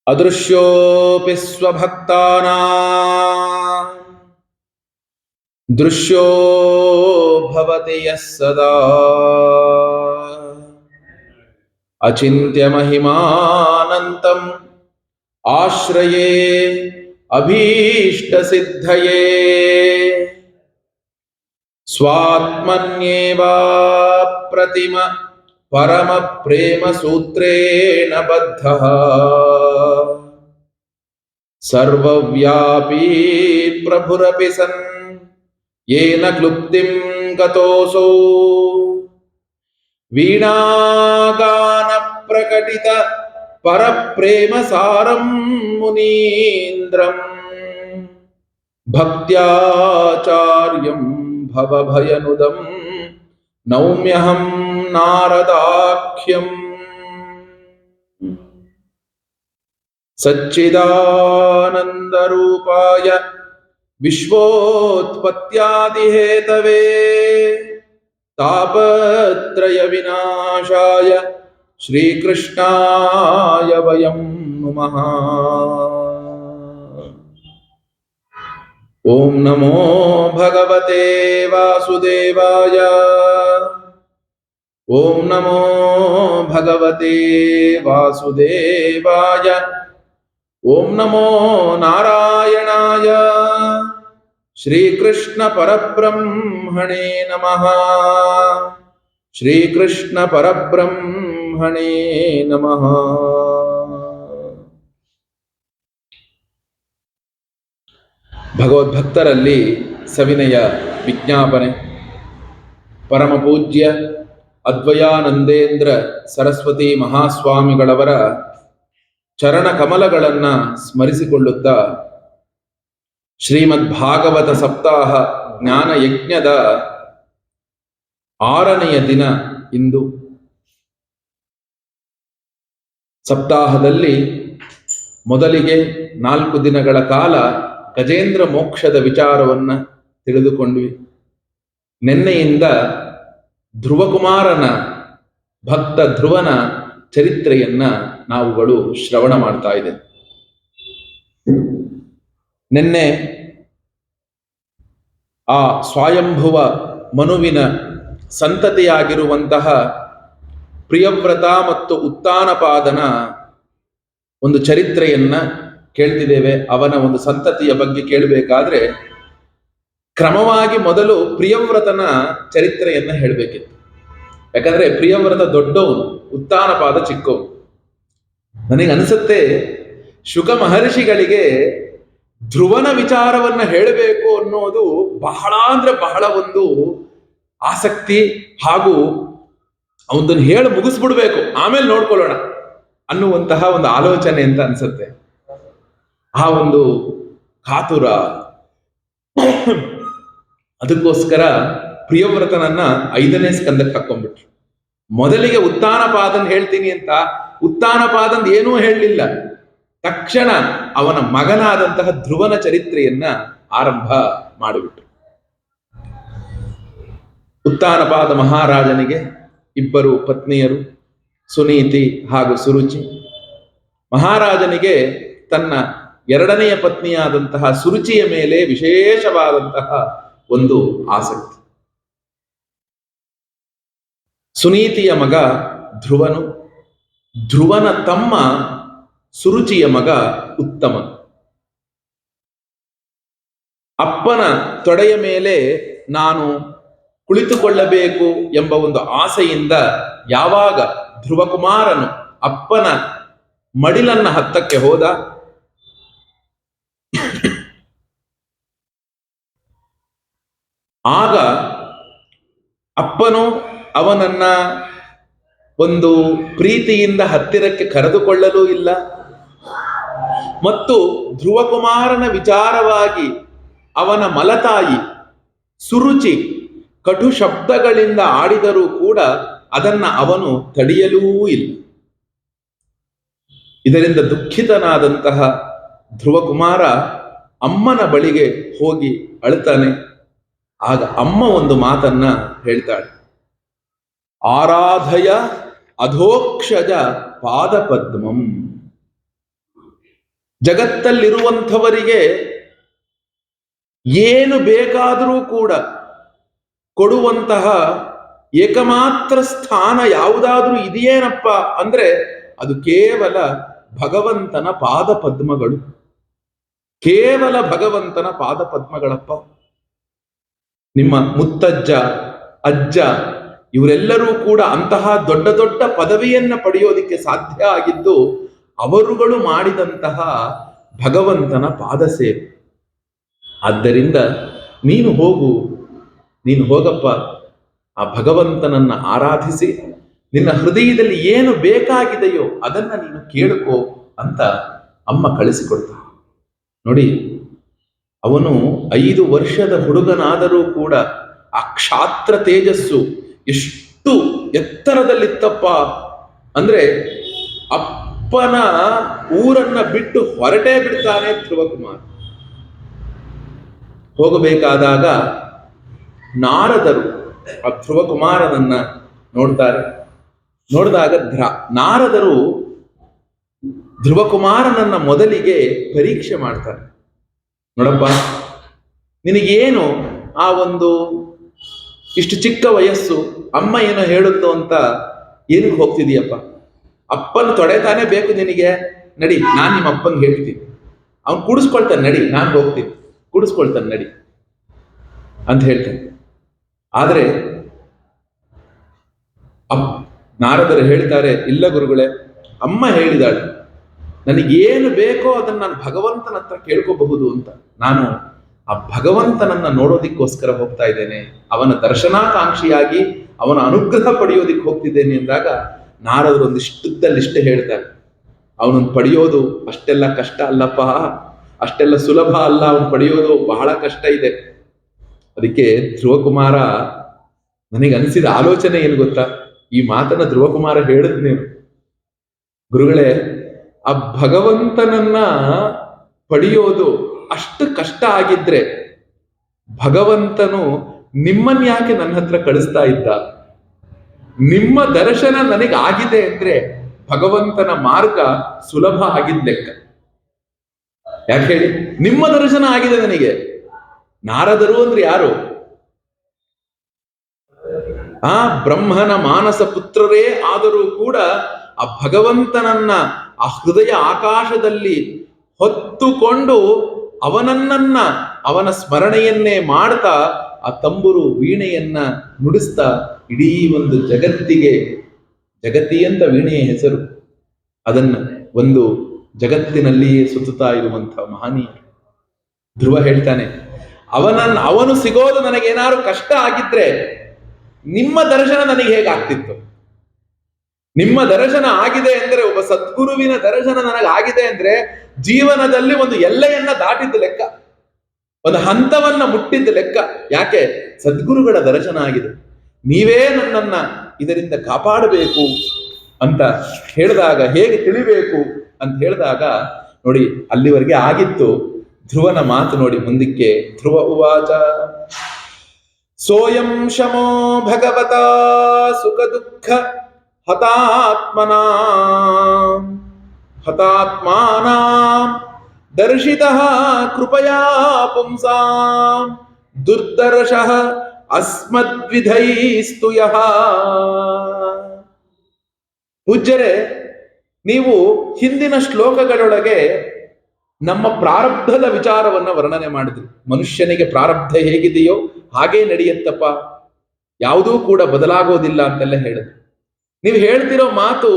ಅದೃಶ್ಯೋಪಿ ಸ್ವಭಕ್ತಾನಾಂ ದೃಶ್ಯೋ ಭವತಿ ಯಃ ಸದಾ ಅಚಿಂತ್ಯ ಮಹಿಮಾನಂತಂ ಆಶ್ರಯೇ ಅಭೀಷ್ಟ ಸಿದ್ಧಯೇ ಸ್ವಾತ್ಮನ್ಯೇವ ಪ್ರತಿಮ ಪರಮ ಪ್ರೇಮ ಸೂತ್ರೇಣ ಬದ್ಧಃ ಸರ್ವವ್ಯಾಪೀ ಪ್ರಭುರಪಿ ಸನ್ ಯೇನ ಕ್ಲುಪ್ತಿಂ ಗತೋऽಸೌ ವೀಣಾಗಾನ ಪ್ರಕಟಿತ ಪರಪ್ರೇಮ ಸಾರಂ ಮುನೀಂದ್ರಂ ಭಕ್ತ್ಯಾಚಾರ್ಯಂ ಭವಭಯನುದಂ ನೌಮ್ಯಹಂ ನಾರದಾಖ್ಯಂ ಸಚ್ಚಿದಾನಂದರೂಪಾಯ ವಿಶ್ವೋತ್ಪತ್ತ್ಯಾದಿಹೇತವೇ ತಾಪತ್ರಯ ವಿನಾಶಾಯ ಶ್ರೀಕೃಷ್ಣಾಯ ವಯಂ ನಮಃ. ಓಂ ನಮೋ ಭಗವತೆ ವಾಸುದೇವಾಯ. ಓಂ ನಮೋ ಭಗವತೆ ವಾಸುದೇವಾಯ. ಓಂ ನಮೋ ನಾರಾಯಣಾಯ. ಶ್ರೀಕೃಷ್ಣ ಪರಬ್ರಹ್ಮಣೇ ನಮಃ. ಶ್ರೀಕೃಷ್ಣ ಪರಬ್ರಹ್ಮಣೇ ನಮಃ. ಭಗವದ್ಭಕ್ತರಲ್ಲಿ ಸವಿನಯ ವಿಜ್ಞಾಪನೆ. ಪರಮ ಪೂಜ್ಯ ಅದ್ವಯಾನಂದೇಂದ್ರ ಸರಸ್ವತಿ ಮಹಾಸ್ವಾಮಿಗಳವರ ಚರಣ ಕಮಲಗಳನ್ನು ಸ್ಮರಿಸಿಕೊಳ್ಳುತ್ತಾ ಶ್ರೀಮದ್ ಭಾಗವತ ಸಪ್ತಾಹ ಜ್ಞಾನ ಯಜ್ಞದ 6ನೆಯ ದಿನ ಇಂದು. ಸಪ್ತಾಹದಲ್ಲಿ ಮೊದಲಿಗೆ 4 ದಿನಗಳ ಕಾಲ ಗಜೇಂದ್ರ ಮೋಕ್ಷದ ವಿಚಾರವನ್ನ ತಿಳಿದುಕೊಂಡ್ವಿ. ನಿನ್ನೆಯಿಂದ ಧ್ರುವಕುಮಾರನ ಭಕ್ತ ಧ್ರುವನ ಚರಿತ್ರೆಯನ್ನ ನಾವುಗಳು ಶ್ರವಣ ಮಾಡ್ತಾ ಇದ್ದೇವೆ. ನಿನ್ನೆ ಆ ಸ್ವಯಂಭುವ ಮನುವಿನ ಸಂತತಿಯಾಗಿರುವಂತಹ ಪ್ರಿಯವ್ರತ ಮತ್ತು ಉತ್ತಾನಪಾದನ ಒಂದು ಚರಿತ್ರೆಯನ್ನ ಕೇಳ್ತಿದ್ದೇವೆ. ಅವನ ಒಂದು ಸಂತತಿಯ ಬಗ್ಗೆ ಕೇಳಬೇಕಾದ್ರೆ ಕ್ರಮವಾಗಿ ಮೊದಲು ಪ್ರಿಯವ್ರತನ ಚರಿತ್ರೆಯನ್ನ ಹೇಳಬೇಕಿತ್ತು. ಯಾಕಂದ್ರೆ ಪ್ರಿಯವ್ರತ ದೊಡ್ಡವನು, ಉತ್ತಾನಪಾದ ಚಿಕ್ಕವನು. ನನಗನ್ಸುತ್ತೆ ಶುಕ ಮಹರ್ಷಿಗಳಿಗೆ ಧ್ರುವನ ವಿಚಾರವನ್ನ ಹೇಳಬೇಕು ಅನ್ನೋದು ಬಹಳ ಅಂದ್ರೆ ಬಹಳ ಒಂದು ಆಸಕ್ತಿ, ಹಾಗೂ ಅವನದನ್ನು ಹೇಳಿ ಮುಗಿಸ್ಬಿಡ್ಬೇಕು, ಆಮೇಲೆ ನೋಡ್ಕೊಳ್ಳೋಣ ಅನ್ನುವಂತಹ ಒಂದು ಆಲೋಚನೆ ಅಂತ ಅನ್ಸುತ್ತೆ. ಆ ಒಂದು ಕಾತುರ. ಅದಕ್ಕೋಸ್ಕರ ಪ್ರಿಯವ್ರತನನ್ನ 5ನೇ ಸ್ಕಂದಕ್ಕೆ ಹಾಕೊಂಡ್ಬಿಟ್ರು. ಮೊದಲಿಗೆ ಉತ್ತಾನಪಾದನ್ ಹೇಳ್ತೀನಿ ಅಂತ ಉತ್ತಾನಪಾದನ್ ಏನೂ ಹೇಳಲಿಲ್ಲ. ತಕ್ಷಣ ಅವನ ಮಗನಾದಂತಹ ಧ್ರುವನ ಚರಿತ್ರೆಯನ್ನ ಆರಂಭ ಮಾಡಿಬಿಟ್ರು. ಉತ್ತಾನಪಾದ ಮಹಾರಾಜನಿಗೆ 2 ಪತ್ನಿಯರು, ಸುನೀತಿ ಹಾಗೂ ಸುರುಚಿ. ಮಹಾರಾಜನಿಗೆ ತನ್ನ 2ನೆಯ ಪತ್ನಿಯಾದಂತಹ ಸುರುಚಿಯ ಮೇಲೆ ವಿಶೇಷವಾದಂತಹ ಒಂದು ಆಸಕ್ತಿ. ಸುನೀತಿಯ ಮಗ ಧ್ರುವನು, ಧ್ರುವನ ತಮ್ಮ ಸುರುಚಿಯ ಮಗ ಉತ್ತಮ. ಅಪ್ಪನ ತೊಡೆಯ ಮೇಲೆ ನಾನು ಕುಳಿತುಕೊಳ್ಳಬೇಕು ಎಂಬ ಒಂದು ಆಸೆಯಿಂದ ಯಾವಾಗ ಧ್ರುವಕುಮಾರನು ಅಪ್ಪನ ಮಡಿಲನ್ನ ಹತ್ತಕ್ಕೆ ಹೋದ, ಆಗ ಅಪ್ಪನು ಅವನನ್ನ ಒಂದು ಪ್ರೀತಿಯಿಂದ ಹತ್ತಿರಕ್ಕೆ ಕರೆದುಕೊಳ್ಳಲೂ ಇಲ್ಲ. ಮತ್ತು ಧ್ರುವಕುಮಾರನ ವಿಚಾರವಾಗಿ ಅವನ ಮಲತಾಯಿ ಸುರುಚಿ ಕಟು ಶಬ್ದಗಳಿಂದ ಆಡಿದರೂ ಕೂಡ ಅದನ್ನ ಅವನು ತಡೆಯಲೂ ಇಲ್ಲ. ಇದರಿಂದ ದುಃಖಿತನಾದಂತಹ ಧ್ರುವಕುಮಾರ ಅಮ್ಮನ ಬಳಿಗೆ ಹೋಗಿ ಅಳ್ತಾನೆ. ಆಗ ಅಮ್ಮ ಒಂದು ಮಾತನ್ನ ಹೇಳ್ತಾಳೆ, ಆರಾಧಯ ಅಧೋಕ್ಷಜ ಪಾದಪದ್ಮಂ. ಜಗತ್ತಲ್ಲಿರುವಂಥವರಿಗೆ ಏನು ಬೇಕಾದರೂ ಕೂಡ ಕೊಡುವಂತಹ ಏಕಮಾತ್ರ ಸ್ಥಾನ ಯಾವುದಾದ್ರೂ ಇದೆಯೇನಪ್ಪ ಅಂದ್ರೆ ಅದು ಕೇವಲ ಭಗವಂತನ ಪಾದ ಪದ್ಮಗಳು. ಕೇವಲ ಭಗವಂತನ ಪಾದ ಪದ್ಮಗಳಪ್ಪ. ನಿಮ್ಮ ಮುತ್ತಜ್ಜ, ಅಜ್ಜ ಇವರೆಲ್ಲರೂ ಕೂಡ ಅಂತಹ ದೊಡ್ಡ ದೊಡ್ಡ ಪದವಿಯನ್ನ ಪಡೆಯೋದಿಕ್ಕೆ ಸಾಧ್ಯ ಆಗಿದ್ದು ಅವರುಗಳು ಮಾಡಿದಂತಹ ಭಗವಂತನ ಪಾದ ಸೇವೆ. ಆದ್ದರಿಂದ ನೀನು ಹೋಗಪ್ಪ, ಆ ಭಗವಂತನನ್ನ ಆರಾಧಿಸಿ ನಿನ್ನ ಹೃದಯದಲ್ಲಿ ಏನು ಬೇಕಾಗಿದೆಯೋ ಅದನ್ನ ನೀನು ಕೇಳಿಕೋ ಅಂತ ಅಮ್ಮ ಕಳಿಸಿಕೊಡ್ತಾಳೆ. ನೋಡಿ, ಅವನು 5 ವರ್ಷದ ಹುಡುಗನಾದರೂ ಕೂಡ ಆ ಕ್ಷಾತ್ರ ತೇಜಸ್ಸು ಎಷ್ಟು ಎತ್ತರದಲ್ಲಿತ್ತಪ್ಪ ಅಂದ್ರೆ ಅಪ್ಪನ ಊರನ್ನ ಬಿಟ್ಟು ಹೊರಟೇ ಬಿಡ್ತಾನೆ ಧ್ರುವಕುಮಾರ್. ಹೋಗಬೇಕಾದಾಗ ನಾರದರು ಆ ಧ್ರುವಕುಮಾರನನ್ನ ನೋಡಿದಾಗ ನಾರದರು ಧ್ರುವಕುಮಾರನನ್ನ ಮೊದಲಿಗೆ ಪರೀಕ್ಷೆ ಮಾಡ್ತಾರೆ. ನೋಡಪ್ಪ, ನಿನಗೇನು ಆ ಒಂದು ಇಷ್ಟು ಚಿಕ್ಕ ವಯಸ್ಸು, ಅಮ್ಮ ಏನೋ ಹೇಳುತ್ತೋ ಅಂತ ಏನಕ್ಕೆ ಹೋಗ್ತಿದೀಯಪ್ಪ? ಅಪ್ಪನ ತೊಡೆತಾನೆ ಬೇಕು ನಿನಗೆ, ನಡಿ ನಾನು ನಿಮ್ಮ ಅಪ್ಪಂಗೆ ಹೇಳ್ತೀನಿ, ಅವ್ನು ಕೂಡಿಸ್ಕೊಳ್ತಾನೆ, ನಡಿ ನಾನು ಹೋಗ್ತೀನಿ, ಕೂಡಿಸ್ಕೊಳ್ತಾನೆ ನಡಿ ಅಂತ ಹೇಳ್ತಾನೆ. ಆದರೆ ನಾರದರು ಹೇಳ್ತಾರೆ, ಇಲ್ಲ ಗುರುಗಳೇ, ಅಮ್ಮ ಹೇಳಿದಾಳೆ ನನಗೇನು ಬೇಕೋ ಅದನ್ನು ನಾನು ಭಗವಂತನ ಹತ್ರ ಕೇಳ್ಕೋಬಹುದು ಅಂತ. ನಾನು ಆ ಭಗವಂತನನ್ನ ನೋಡೋದಿಕ್ಕೋಸ್ಕರ ಹೋಗ್ತಾ ಇದ್ದೇನೆ, ಅವನ ದರ್ಶನಾಕಾಂಕ್ಷಿಯಾಗಿ ಅವನ ಅನುಗ್ರಹ ಪಡೆಯೋದಿಕ್ಕೆ ಹೋಗ್ತಿದ್ದೇನೆ ಎಂದಾಗ ನಾರದರು ಒಂದಿಷ್ಟುದ್ದಲ್ಲಿಷ್ಟೇ ಹೇಳ್ತಾರೆ, ಅವನನ್ನು ಪಡೆಯೋದು ಅಷ್ಟೆಲ್ಲ ಕಷ್ಟ ಅಲ್ಲಪ್ಪ, ಅಷ್ಟೆಲ್ಲ ಸುಲಭ ಅಲ್ಲ, ಅವನು ಪಡೆಯೋದು ಬಹಳ ಕಷ್ಟ ಇದೆ. ಅದಕ್ಕೆ ಧ್ರುವಕುಮಾರ, ನನಗೆ ಅನಿಸಿದ ಆಲೋಚನೆ ಏನು ಗೊತ್ತಾ, ಈ ಮಾತನ್ನ ಧ್ರುವಕುಮಾರ ಹೇಳಿದ್ನೇನು, ಗುರುಗಳೇ, ಆ ಭಗವಂತನನ್ನ ಪಡೆಯೋದು ಅಷ್ಟು ಕಷ್ಟ ಆಗಿದ್ರೆ ಭಗವಂತನು ನಿಮ್ಮನ್ನ ಯಾಕೆ ನನ್ನ ಹತ್ರ ಕಳಿಸ್ತಾ ಇದ್ದ? ನಿಮ್ಮ ದರ್ಶನ ನನಗೆ ಆಗಿದೆ ಅಂದ್ರೆ ಭಗವಂತನ ಮಾರ್ಗ ಸುಲಭ ಆಗಿದ್ ಲೆಕ್ಕ. ಯಾಕೆ ಹೇಳಿ, ನಿಮ್ಮ ದರ್ಶನ ಆಗಿದೆ ನನಗೆ. ನಾರದರು ಅಂದ್ರೆ ಯಾರು? ಆ ಬ್ರಹ್ಮನ ಮಾನಸ ಪುತ್ರರೇ ಆದರೂ ಕೂಡ ಆ ಭಗವಂತನನ್ನ ಆ ಹೃದಯ ಆಕಾಶದಲ್ಲಿ ಹೊತ್ತುಕೊಂಡು ಅವನ ಸ್ಮರಣೆಯನ್ನೇ ಮಾಡ್ತಾ ಆ ತಂಬುರು ವೀಣೆಯನ್ನ ನುಡಿಸ್ತಾ ಇಡೀ ಒಂದು ಜಗತಿ ಅಂತ ವೀಣೆಯ ಹೆಸರು, ಅದನ್ನ ಒಂದು ಜಗತ್ತಿನಲ್ಲಿಯೇ ಸುತ್ತುತ್ತಾ ಇರುವಂತಹ ಮಹನೀಯ. ಧ್ರುವ ಹೇಳ್ತಾನೆ, ಅವನು ಸಿಗೋದು ನನಗೇನಾದ್ರು ಕಷ್ಟ ಆಗಿದ್ರೆ ನಿಮ್ಮ ದರ್ಶನ ನನಗೆ ಹೇಗಾಗ್ತಿತ್ತು? ನಿಮ್ಮ ದರ್ಶನ ಆಗಿದೆ ಅಂದ್ರೆ, ಒಬ್ಬ ಸದ್ಗುರುವಿನ ದರ್ಶನ ನನಗಾಗಿದೆ ಅಂದ್ರೆ ಜೀವನದಲ್ಲಿ ಒಂದು ಎಲ್ಲೆಯನ್ನ ದಾಟಿದ್ದ ಲೆಕ್ಕ, ಒಂದು ಹಂತವನ್ನ ಮುಟ್ಟಿದ್ದ ಲೆಕ್ಕ. ಯಾಕೆ? ಸದ್ಗುರುಗಳ ದರ್ಶನ ಆಗಿದೆ, ನೀವೇ ನನ್ನನ್ನ ಇದರಿಂದ ಕಾಪಾಡಬೇಕು ಅಂತ ಹೇಳಿದಾಗ, ಹೇಗೆ ತಿಳಿಬೇಕು ಅಂತ ಹೇಳಿದಾಗ ನೋಡಿ, ಅಲ್ಲಿವರೆಗೆ ಆಗಿತ್ತು. ಧ್ರುವನ ಮಾತು ನೋಡಿ ಮುಂದಕ್ಕೆ. ಧ್ರುವ ಉವಾಚ ಸೋಯಂ ಶಮೋ ಭಗವತ ಸುಖ ದುಃಖ ಹತಾತ್ಮಾನಾಂ ದರ್ಶಿತಃ ಕೃಪಯಾ ಪುಂಸಾಂ ದುರ್ದರ್ಶಃ ಅಸ್ಮದ್ವಿಧೈಸ್ತು ಯಃ. ಪೂಜ್ಯರೇ, ನೀವು ಹಿಂದಿನ ಶ್ಲೋಕಗಳೊಳಗೆ ನಮ್ಮ ಪ್ರಾರಬ್ಧದ ವಿಚಾರವನ್ನ ವರ್ಣನೆ ಮಾಡಿದ್ರಿ. ಮನುಷ್ಯನಿಗೆ ಪ್ರಾರಬ್ಧ ಹೇಗಿದೆಯೋ ಹಾಗೇ ನಡೆಯುತ್ತಪ್ಪ, ಯಾವುದೂ ಕೂಡ ಬದಲಾಗೋದಿಲ್ಲ ಅಂತೆಲ್ಲ ಹೇಳಿದ್ರಿ. ನೀವು ಹೇಳ್ತಿರೋ ಮಾತು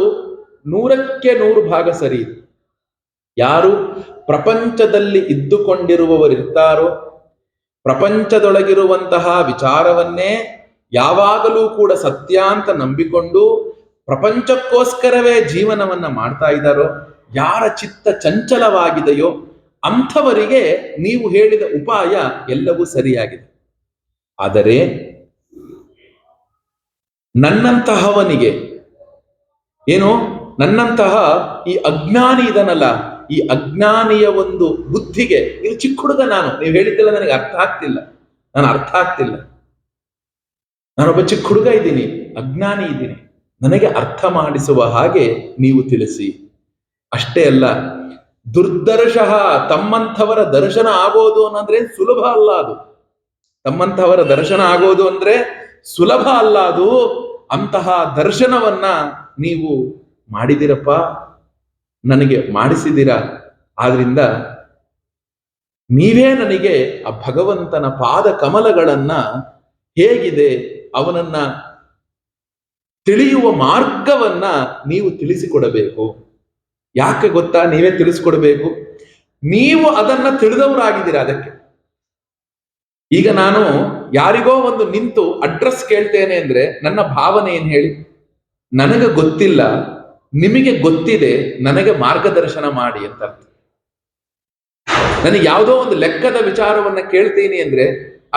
100ಕ್ಕೆ 100 ಭಾಗ ಸರಿ ಇದೆ. ಯಾರು ಪ್ರಪಂಚದಲ್ಲಿ ಇದ್ದುಕೊಂಡಿರುವವರಿರ್ತಾರೋ, ಪ್ರಪಂಚದೊಳಗಿರುವಂತಹ ವಿಚಾರವನ್ನೇ ಯಾವಾಗಲೂ ಕೂಡ ಸತ್ಯ ಅಂತ ನಂಬಿಕೊಂಡು ಪ್ರಪಂಚಕ್ಕೋಸ್ಕರವೇ ಜೀವನವನ್ನ ಮಾಡ್ತಾ ಇದ್ದಾರೋ, ಯಾರ ಚಿತ್ತ ಚಂಚಲವಾಗಿದೆಯೋ ಅಂಥವರಿಗೆ ನೀವು ಹೇಳಿದ ಉಪಾಯ ಎಲ್ಲವೂ ಸರಿಯಾಗಿದೆ. ಆದರೆ ನನ್ನಂತಹವನಿಗೆ ಏನು, ನನ್ನಂತಹ ಈ ಅಜ್ಞಾನಿ ಇದನಲ್ಲ, ಈ ಅಜ್ಞಾನಿಯ ಒಂದು ಬುದ್ಧಿಗೆ, ಇದು ಚಿಕ್ಕ ಹುಡುಗ ನಾನು, ನೀವು ಹೇಳಿದ್ದೆಲ್ಲ ನನಗೆ ಅರ್ಥ ಆಗ್ತಿಲ್ಲ, ನಾನೊಬ್ಬ ಚಿಕ್ಕ ಹುಡುಗ ಇದ್ದೀನಿ, ಅಜ್ಞಾನಿ ಇದ್ದೀನಿ, ನನಗೆ ಅರ್ಥ ಮಾಡಿಸುವ ಹಾಗೆ ನೀವು ತಿಳಿಸಿ. ಅಷ್ಟೇ ಅಲ್ಲ, ದುರ್ದರ್ಶಃ, ತಮ್ಮಂಥವರ ದರ್ಶನ ಆಗೋದು ಅನ್ನಂದ್ರೆ ಸುಲಭ ಅಲ್ಲ ಅದು. ತಮ್ಮಂಥವರ ದರ್ಶನ ಆಗೋದು ಅಂದ್ರೆ ಸುಲಭ ಅಲ್ಲ ಅದು. ಅಂತಹ ದರ್ಶನವನ್ನ ನೀವು ಮಾಡಿದಿರಪ್ಪ, ನನಗೆ ಮಾಡಿಸಿದಿರ. ಆದ್ರಿಂದ ನೀವೇ ನನಗೆ ಆ ಭಗವಂತನ ಪಾದ ಕಮಲಗಳನ್ನ ಹೇಗಿದೆ ಅವನನ್ನ ತಿಳಿಯುವ ಮಾರ್ಗವನ್ನ ನೀವು ತಿಳಿಸಿಕೊಡಬೇಕು. ಯಾಕೆ ಗೊತ್ತಾ ನೀವೇ ತಿಳಿಸ್ಕೊಡ್ಬೇಕು? ನೀವು ಅದನ್ನ ತಿಳಿದವರಾಗಿದ್ದೀರಾ. ಅದಕ್ಕೆ ಈಗ ನಾನು ಯಾರಿಗೋ ಒಂದು ನಿಂತು ಅಡ್ರೆಸ್ ಕೇಳ್ತೇನೆ ಅಂದ್ರೆ ನನ್ನ ಭಾವನೆ ಏನ್ ಹೇಳಿ? ನನಗೆ ಗೊತ್ತಿಲ್ಲ, ನಿಮಗೆ ಗೊತ್ತಿದೆ, ನನಗೆ ಮಾರ್ಗದರ್ಶನ ಮಾಡಿ ಅಂತ ಅರ್ಥ. ನನಗೆ ಯಾವುದೋ ಒಂದು ಲೆಕ್ಕದ ವಿಚಾರವನ್ನ ಕೇಳ್ತೀನಿ ಅಂದ್ರೆ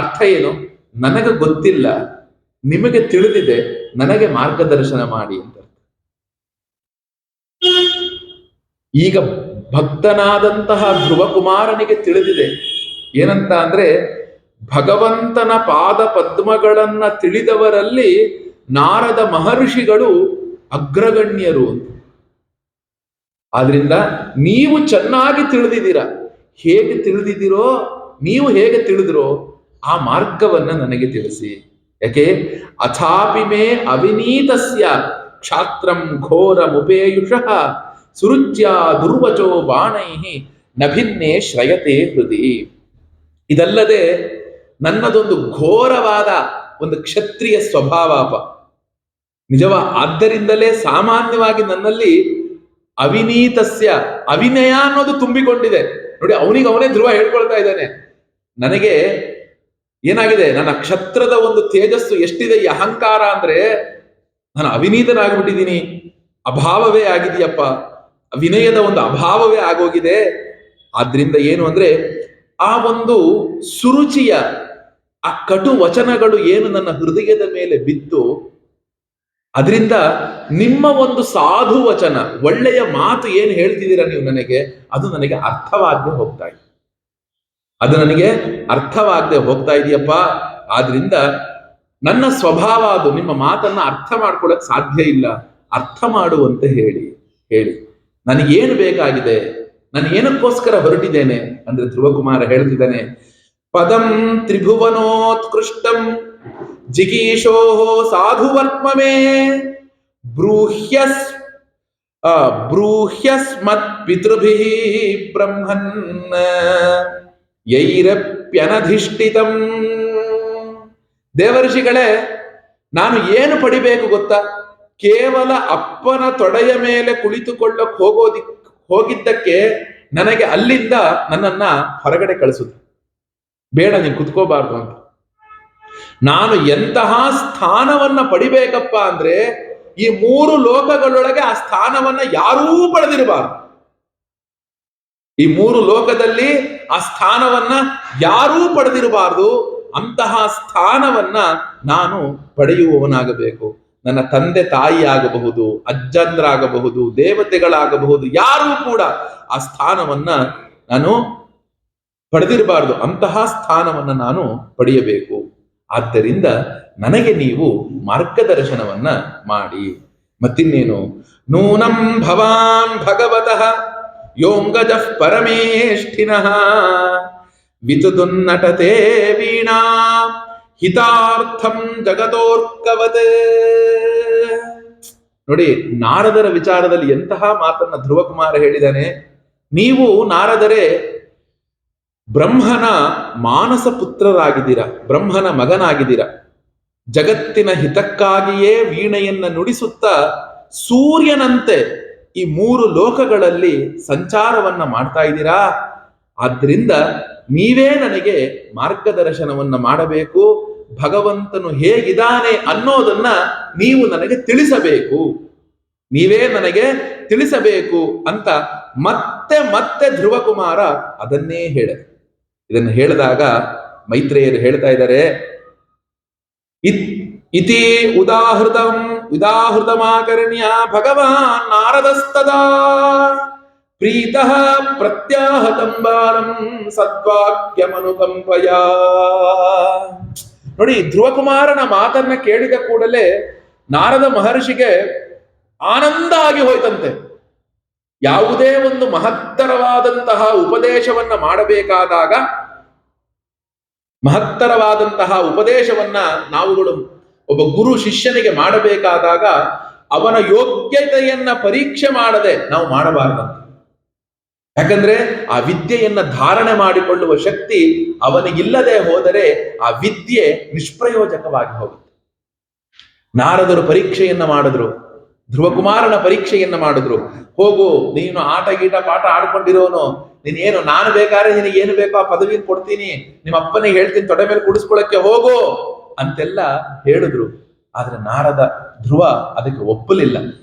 ಅರ್ಥ ಏನು? ನನಗೆ ಗೊತ್ತಿಲ್ಲ, ನಿಮಗೆ ತಿಳಿದಿದೆ, ನನಗೆ ಮಾರ್ಗದರ್ಶನ ಮಾಡಿ ಅಂತ. ಈಗ ಭಕ್ತನಾದಂತಹ ಧ್ರುವಕುಮಾರನಿಗೆ ತಿಳಿದಿದೆ ಏನಂತ ಅಂದ್ರೆ, ಭಗವಂತನ ಪಾದ ಪದ್ಮಗಳನ್ನ ತಿಳಿದವರಲ್ಲಿ ನಾರದ ಮಹರ್ಷಿಗಳು ಅಗ್ರಗಣ್ಯರು ಅಂತ. ಆದ್ರಿಂದ ನೀವು ಚೆನ್ನಾಗಿ ತಿಳಿದಿದ್ದೀರಾ. ಹೇಗೆ ತಿಳಿದಿದ್ದೀರೋ, ನೀವು ಹೇಗೆ ತಿಳಿದಿರೋ ಆ ಮಾರ್ಗವನ್ನ ನನಗೆ ತಿಳಿಸಿ. ಯಾಕೆ? ಅಥಾಪಿ ಮೇ ಅವಿನೀತಸ್ಯ ಕ್ಷಾತ್ರಂ ಘೋರ ಮುಪೇಯುಷಃ ಸುರುಚ್ಯ ದುರ್ವಚೋ ಬಾಣೈಹಿ ನಭಿನ್ನೇ ಶ್ರಯತೆ ಹೃದಿ. ಇದಲ್ಲದೆ ನನ್ನದೊಂದು ಘೋರವಾದ ಒಂದು ಕ್ಷತ್ರಿಯ ಸ್ವಭಾವಪ ನಿಜವಾ. ಆದ್ದರಿಂದಲೇ ಸಾಮಾನ್ಯವಾಗಿ ನನ್ನಲ್ಲಿ ಅವಿನೀತಸ್ಯ, ಅವಿನಯ ಅನ್ನೋದು ತುಂಬಿಕೊಂಡಿದೆ ನೋಡಿ. ಅವನೇ ಧ್ರುವ ಹೇಳ್ಕೊಳ್ತಾ ಇದ್ದಾನೆ. ನನಗೆ ಏನಾಗಿದೆ, ನನ್ನ ಕ್ಷತ್ರದ ಒಂದು ತೇಜಸ್ಸು ಎಷ್ಟಿದೆ, ಈ ಅಹಂಕಾರ ಅಂದ್ರೆ ನಾನು ಅವಿನೀತನಾಗ್ಬಿಟ್ಟಿದ್ದೀನಿ, ಅಭಾವವೇ ಆಗಿದೆಯಪ್ಪ, ವಿನಯದ ಒಂದು ಅಭಾವವೇ ಆಗೋಗಿದೆ. ಆದ್ರಿಂದ ಏನು ಅಂದ್ರೆ ಆ ಒಂದು ಸುರುಚಿಯ ಆ ಕಟು ವಚನಗಳು ಏನು ನನ್ನ ಹೃದಯದ ಮೇಲೆ ಬಿದ್ದು, ಅದರಿಂದ ನಿಮ್ಮ ಒಂದು ಸಾಧು ವಚನ, ಒಳ್ಳೆಯ ಮಾತು ಏನು ಹೇಳ್ತಿದ್ದೀರಾ ನೀವು ನನಗೆ, ಅದು ನನಗೆ ಅರ್ಥವಾಗದೆ ಹೋಗ್ತಾ ಇದೆ. ಅದು ನನಗೆ ಅರ್ಥವಾಗದೆ ಹೋಗ್ತಾ ಇದೆಯಪ್ಪ. ಆದ್ರಿಂದ ನನ್ನ ಸ್ವಭಾವ ಅದು, ನಿಮ್ಮ ಮಾತನ್ನ ಅರ್ಥ ಮಾಡ್ಕೊಳಕ್ ಸಾಧ್ಯ ಇಲ್ಲ. ಅರ್ಥ ಮಾಡುವಂತೆ ಹೇಳಿ. ನನಗೇನು ಬೇಕಾಗಿದೆ, ನಾನು ಏನಕ್ಕೋಸ್ಕರ ಹೊರಟಿದ್ದೇನೆ ಅಂದ್ರೆ ಧ್ರುವಕುಮಾರ ಹೇಳ್ತಿದ್ದಾನೆ, ಪದಂ ತ್ರಿಭುವನೋತ್ಕೃಷ್ಟಂ ಜಿಗೀಶೋ ಸಾಧುವರ್ತ್ಮಮೇ ಬ್ರೂಹ್ಯಸ್ಮತ್ ಪಿತೃಭಿಃ ಬ್ರಹ್ಮನ್ ಯೈರಪ್ಯನಧಿಷ್ಠಿತಂ. ದೇವರ್ಷಿಗಳೇ, ನಾನು ಏನು ಪಡಿಬೇಕು ಗೊತ್ತಾ? ಕೇವಲ ಅಪ್ಪನ ತೊಡೆಯ ಮೇಲೆ ಕುಳಿತುಕೊಳ್ಳಕ್ ಹೋಗಿದ್ದಕ್ಕೆ ನನಗೆ ಅಲ್ಲಿಂದ ನನ್ನನ್ನ ಹೊರಗಡೆ ಕಳಿಸುದು ಬೇಡ, ನೀನು ಕುತ್ಕೋಬಾರ್ದು ಅಂತ. ನಾನು ಎಂತಹ ಸ್ಥಾನವನ್ನ ಪಡಿಬೇಕಪ್ಪ ಅಂದ್ರೆ, ಈ 3 ಲೋಕಗಳೊಳಗೆ ಆ ಸ್ಥಾನವನ್ನ ಯಾರೂ ಪಡೆದಿರಬಾರ್ದು. ಈ 3 ಲೋಕದಲ್ಲಿ ಆ ಸ್ಥಾನವನ್ನ ಯಾರೂ ಪಡೆದಿರಬಾರ್ದು. ಅಂತಹ ಸ್ಥಾನವನ್ನ ನಾನು ಪಡೆಯುವವನಾಗಬೇಕು. ನನ್ನ ತಂದೆ ತಾಯಿ ಆಗಬಹುದು, ಅಜ್ಜಂದ್ರಾಗಬಹುದು, ದೇವತೆಗಳಾಗಬಹುದು, ಯಾರೂ ಕೂಡ ಆ ಸ್ಥಾನವನ್ನ ನಾನು ಪಡೆದಿರಬಾರ್ದು. ಅಂತಹ ಸ್ಥಾನವನ್ನ ನಾನು ಪಡೆಯಬೇಕು. ಆದ್ದರಿಂದ ನನಗೆ ನೀವು ಮಾರ್ಗದರ್ಶನವನ್ನ ಮಾಡಿ. ಮತ್ತಿನ್ನೇನು? ನೂನಂ ಭವಾನ್ ಭಗವತಃ ಯೋಂಗಜಃ ಪರಮೇಷ್ಠಿನಃ ವಿತುದುನ್ನಟತೆ ವೀಣಾ ಹಿತಾರ್ಥಂ ಜಗತೋರ್ಕವತ್. ನೋಡಿ, ನಾರದರ ವಿಚಾರದಲ್ಲಿ ಎಂತಹ ಮಾತನ್ನ ಧ್ರುವಕುಮಾರ ಹೇಳಿದಾನೆ. ನೀವು ನಾರದರೇ ಬ್ರಹ್ಮನ ಮಾನಸ ಪುತ್ರರಾಗಿದ್ದೀರಾ, ಬ್ರಹ್ಮನ ಮಗನಾಗಿದ್ದೀರಾ. ಜಗತ್ತಿನ ಹಿತಕ್ಕಾಗಿಯೇ ವೀಣೆಯನ್ನ ನುಡಿಸುತ್ತಾ ಸೂರ್ಯನಂತೆ ಈ 3 ಲೋಕಗಳಲ್ಲಿ ಸಂಚಾರವನ್ನ ಮಾಡ್ತಾ ಇದ್ದೀರಾ. ಆದ್ರಿಂದ ನೀವೇ ನನಗೆ ಮಾರ್ಗದರ್ಶನವನ್ನ ಮಾಡಬೇಕು. ಭಗವಂತನು ಹೇಗಿದ್ದಾನೆ ಅನ್ನೋದನ್ನ ನೀವು ನನಗೆ ತಿಳಿಸಬೇಕು, ನೀವೇ ನನಗೆ ತಿಳಿಸಬೇಕು ಅಂತ ಮತ್ತೆ ಧ್ರುವಕುಮಾರ ಅದನ್ನೇ ಇದನ್ನು ಹೇಳಿದಾಗ ಮೈತ್ರೇಯರು ಹೇಳ್ತಾ ಇದ್ದಾರೆ, ಇತಿ ಉದಾಹೃತಮಾಕರ್ಣ್ಯ ಭಗವಾನ್ ನಾರದಸ್ತದಾ ಪ್ರೀತಃ ಪ್ರತ್ಯಾಹತಂ ಬಾಲಂ ಸದ್ವಾಕ್ಯಮನುಕಂಪಯ. ನೋಡಿ, ಧ್ರುವಕುಮಾರನ ಮಾತನ್ನ ಕೇಳಿದ ಕೂಡಲೇ ನಾರದ ಮಹರ್ಷಿಗೆ ಆನಂದ ಆಗಿ ಹೋಯ್ತಂತೆ. ಯಾವುದೇ ಒಂದು ಮಹತ್ತರವಾದಂತಹ ಉಪದೇಶವನ್ನ ಮಾಡಬೇಕಾದಾಗ, ಮಹತ್ತರವಾದಂತಹ ಉಪದೇಶವನ್ನ ನಾವುಗಳು ಒಬ್ಬ ಗುರು ಶಿಷ್ಯನಿಗೆ ಮಾಡಬೇಕಾದಾಗ ಅವನ ಯೋಗ್ಯತೆಯನ್ನ ಪರೀಕ್ಷೆ ಮಾಡದೆ ನಾವು ಮಾಡಬಾರದಂತೆ. ಯಾಕಂದ್ರೆ ಆ ವಿದ್ಯೆಯನ್ನ ಧಾರಣೆ ಮಾಡಿಕೊಳ್ಳುವ ಶಕ್ತಿ ಅವನಿಗಿಲ್ಲದೆ ಹೋದರೆ ಆ ವಿದ್ಯೆ ನಿಷ್ಪ್ರಯೋಜಕವಾಗಿ ಹೋಗುತ್ತೆ. ನಾರದರು ಪರೀಕ್ಷೆಯನ್ನ ಮಾಡಿದ್ರು, ಧ್ರುವಕುಮಾರನ ಪರೀಕ್ಷೆಯನ್ನ ಮಾಡಿದ್ರು. ಹೋಗು, ನೀನು ಆಟ ಗೀಟ ಪಾಠ ಆಡ್ಕೊಂಡಿರೋನು, ನೀನೇನು, ನಾನು ಬೇಕಾದ್ರೆ ನಿನಗೆ ಏನು ಬೇಕೋ ಆ ಪದವಿನ ಕೊಡ್ತೀನಿ, ನಿಮ್ಮ ಅಪ್ಪನಿಗೆ ಹೇಳ್ತೀನಿ ತೊಡೆ ಮೇಲೆ ಕುಡಿಸ್ಕೊಳಕ್ಕೆ ಹೋಗು ಅಂತೆಲ್ಲ ಹೇಳಿದ್ರು. ಆದ್ರೆ ನಾರದ ಧ್ರುವ ಅದಕ್ಕೆ ಒಪ್ಪಲಿಲ್ಲ.